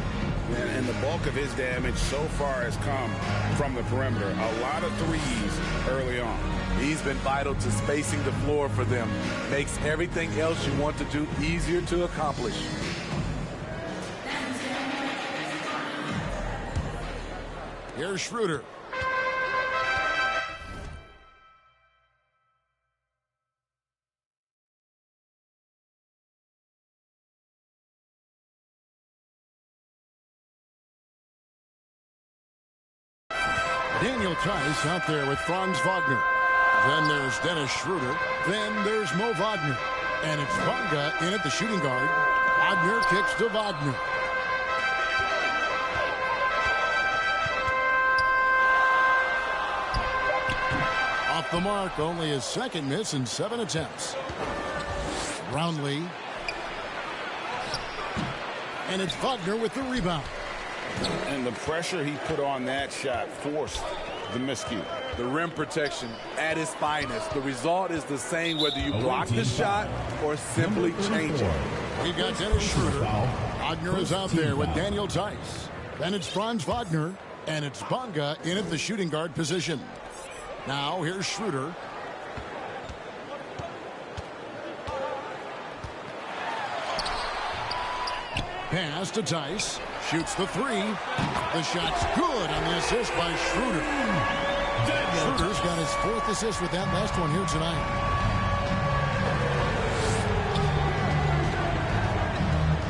And the bulk of his damage so far has come from the perimeter. A lot of threes early on. He's been vital to spacing the floor for them. Makes everything else you want to do easier to accomplish. Here's Schroeder. Daniel Tice out there with Franz Wagner. Then there's Dennis Schroeder. Then there's Mo Wagner. And it's Bonga in at the shooting guard. Wagner kicks to Wagner. Off the mark, only his second miss in 7 attempts. Brownlee. And it's Wagner with the rebound. And the pressure he put on that shot forced the miscue. The rim protection at its finest. The result is the same whether you block the shot or simply change it. We've got Dennis Schroeder. Wagner is out there with Daniel Tice. Then it's Franz Wagner. And it's Bonga in at the shooting guard position. Now here's Schroeder. Pass to Tice. Shoots the 3. The shot's good on the assist by Schroeder. Schroeder's got his 4th assist with that last one here tonight.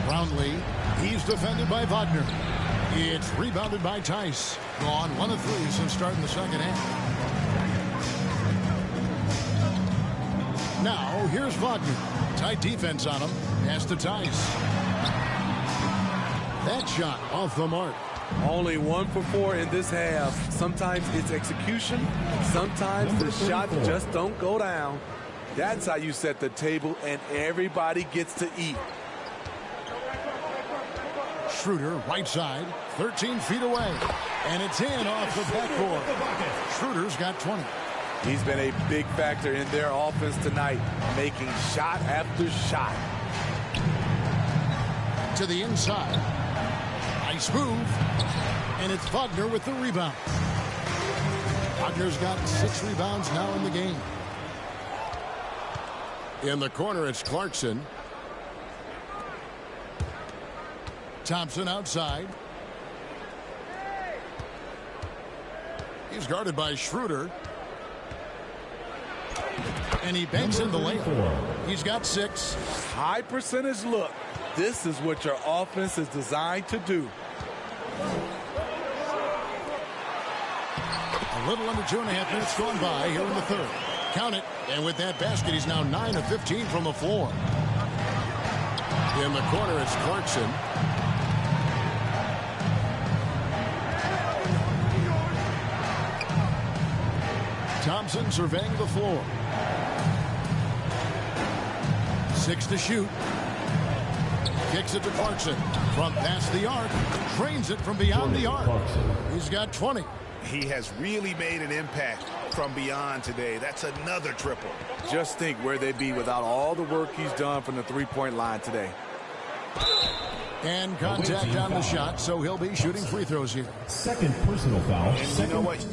Brownlee. He's defended by Wagner. It's rebounded by Tice. Gone 1 of 3 since starting the second half. Now here's Wagner. Tight defense on him. Pass to Tice. That shot off the mark. Only 1 for 4 in this half. Sometimes it's execution. Sometimes the shots just don't go down. That's how you set the table and everybody gets to eat. Schroeder, right side, 13 feet away. And it's in off the backboard. Schroeder's got 20. He's been a big factor in their offense tonight, making shot after shot. To the inside. Nice move. And it's Wagner with the rebound. Wagner's got 6 rebounds now in the game. In the corner, it's Clarkson. Thompson outside. He's guarded by Schroeder. And he banks in the layup. He's got 6. High percentage look. This is what your offense is designed to do. A little under 2.5 minutes gone by here in the 3rd. Count it. And with that basket, he's now 9 of 15 from the floor. In the corner, it's Clarkson. Thompson surveying the floor. 6 to shoot. Kicks it to Clarkson. From past the arc. Trains it from beyond the arc. He's got 20. He has really made an impact from beyond today. That's another triple. Just think where they'd be without all the work he's done from the three-point line today. And contact on the shot, so he'll be shooting free throws here. Second personal foul. And you know what?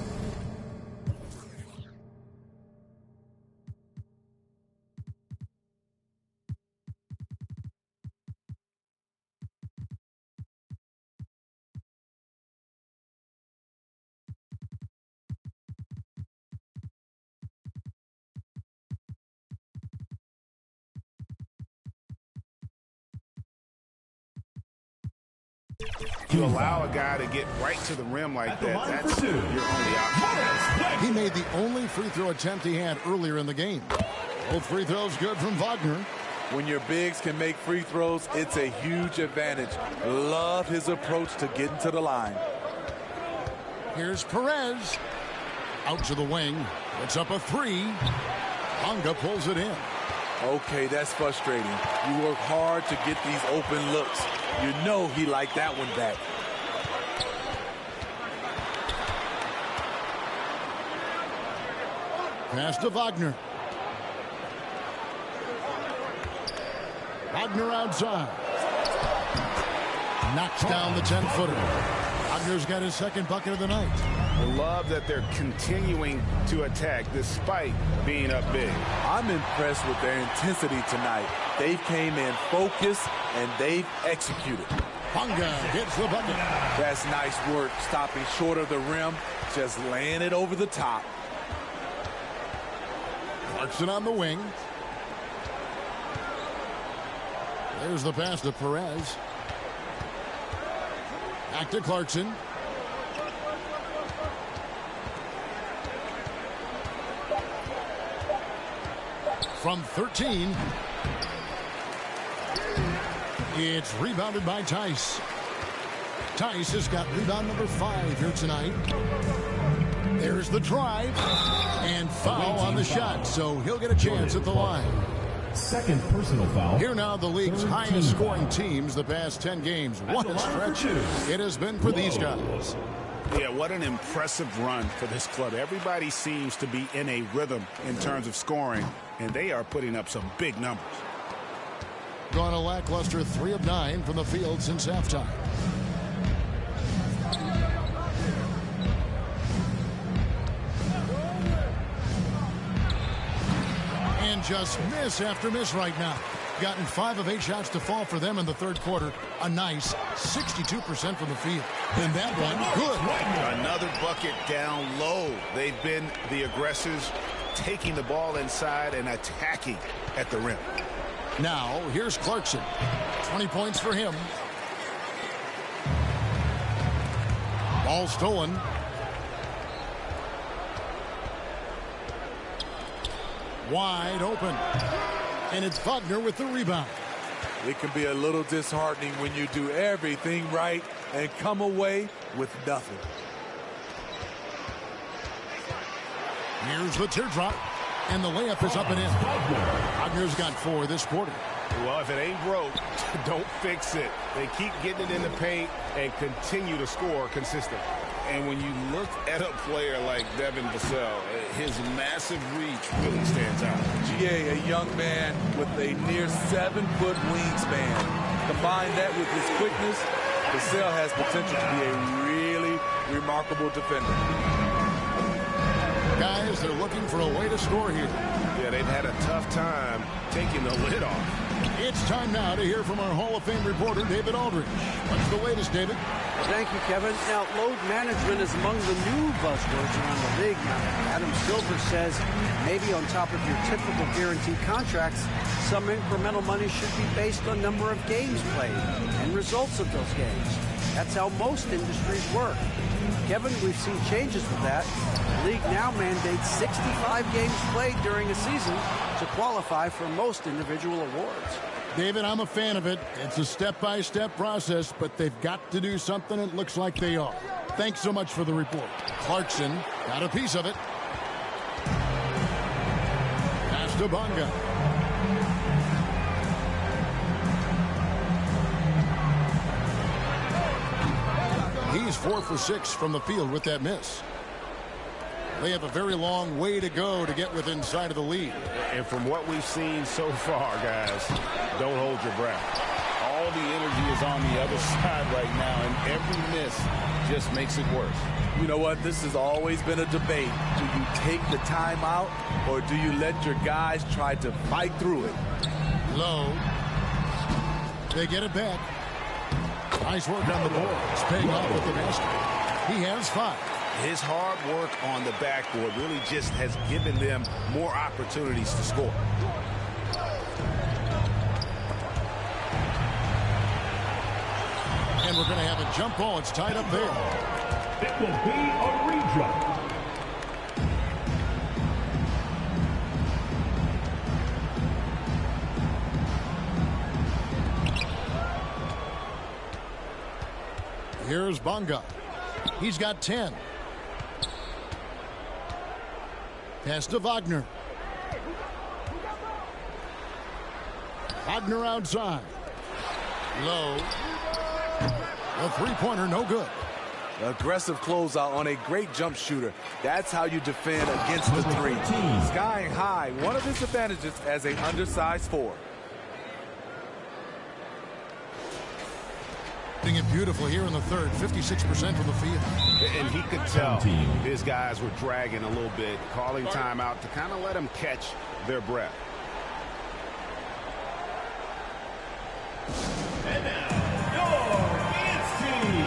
You allow a guy to get right to the rim like that, that's your only option. He made the only free throw attempt he had earlier in the game. Both free throws good from Wagner. When your bigs can make free throws, it's a huge advantage. Love his approach to getting to the line. Here's Perez. Out to the wing. It's up a 3. Bonga pulls it in. Okay, that's frustrating. You work hard to get these open looks. You know he liked that one back. Pass to Wagner. Wagner outside. Knocks down the 10-footer. Wagner's got his second bucket of the night. I love that they're continuing to attack despite being up big. I'm impressed with their intensity tonight. They came in focused and they've executed. Bonga hits the bucket. That's nice work, stopping short of the rim, just laying it over the top. Clarkson on the wing. There's the pass to Perez. Back to Clarkson. from 13. It's rebounded by Tice. Tice has got rebound number 5 here tonight. There's the drive and foul on the shot, so he'll get a chance at the line. Second personal foul. Here now the league's highest scoring teams the past 10 games. What a stretch it has been for these guys. Yeah, what an impressive run for this club. Everybody seems to be in a rhythm in terms of scoring, and they are putting up some big numbers. Gone a lackluster 3 of 9 from the field since halftime. And just miss after miss right now. Gotten 5 of 8 shots to fall for them in the third quarter. A nice 62% from the field. And that one, good. Another bucket down low. They've been the aggressors, taking the ball inside and attacking at the rim. Now, here's Clarkson. 20 points for him. Ball stolen. Wide open. And it's Wagner with the rebound. It can be a little disheartening when you do everything right and come away with nothing. Here's the teardrop. And the layup is up and in. Wagner's got 4 this quarter. Well, if it ain't broke, don't fix it. They keep getting it in the paint and continue to score consistently. And when you look at a player like Devin Vassell, his massive reach really stands out. GA, a young man with a near 7-foot wingspan. Combine that with his quickness, Vassell has potential to be a really remarkable defender. Guys, they're looking for a way to score here. Yeah, they've had a tough time taking the lid off. It's time now to hear from our Hall of Fame reporter, David Aldridge. What's the latest, David? Thank you, Kevin. Now, load management is among the new buzzwords around the league. Now, Adam Silver says maybe on top of your typical guaranteed contracts, some incremental money should be based on number of games played and results of those games. That's how most industries work. Kevin, we've seen changes with that. The league now mandates 65 games played during a season to qualify for most individual awards. David, I'm a fan of it. It's a step-by-step process, but they've got to do something. It looks like they are. Thanks so much for the report. Clarkson got a piece of it. Pass to Bonga. He's 4 for 6 from the field with that miss. They have a very long way to go to get within sight of the lead. And from what we've seen so far, guys, don't hold your breath. All the energy is on the other side right now, and every miss just makes it worse. You know what? This has always been a debate. Do you take the time out, or do you let your guys try to fight through it? Low. They get it back. Nice work on the board. It's paying off with the basket. He has 5. His hard work on the backboard really just has given them more opportunities to score. And we're going to have a jump ball. It's tied up there. It will be a redrop. Here's Bonga. He's got 10. Pass to Wagner. Wagner outside. Low. The three-pointer, no good. Aggressive closeout on a great jump shooter. That's how you defend against the three. Skying high, one of his advantages as an undersized forward. Doing it beautiful here in the third. 56% from the field. And he could tell his guys were dragging a little bit, calling timeout to kind of let them catch their breath. And now, your dance team.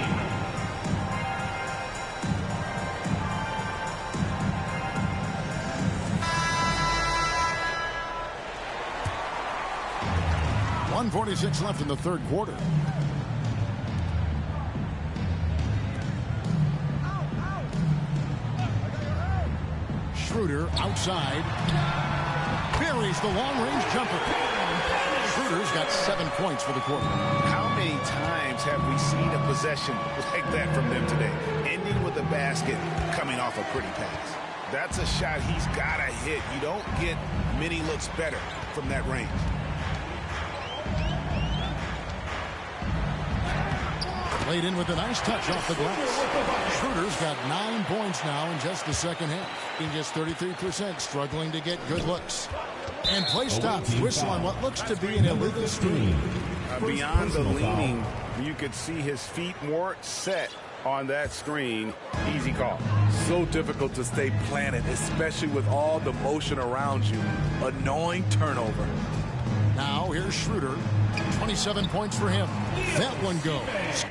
.146 left in the third quarter. Schroeder outside. buries the long-range jumper. Schroeder's got 7 points for the quarter. How many times have we seen a possession like that from them today? Ending with a basket, coming off a pretty pass. That's a shot he's got to hit. You don't get many looks better from that range. Played in with a nice touch off the glass. Schroeder's got 9 points now in just the second half. He gets 33%, struggling to get good looks. And play stops. Whistle on what looks to be an illegal screen. Beyond the leaning, you could see his feet more set on that screen. Easy call. So difficult to stay planted, especially with all the motion around you. Annoying turnover. Now here's Schroeder. 27 points for him. That one goes.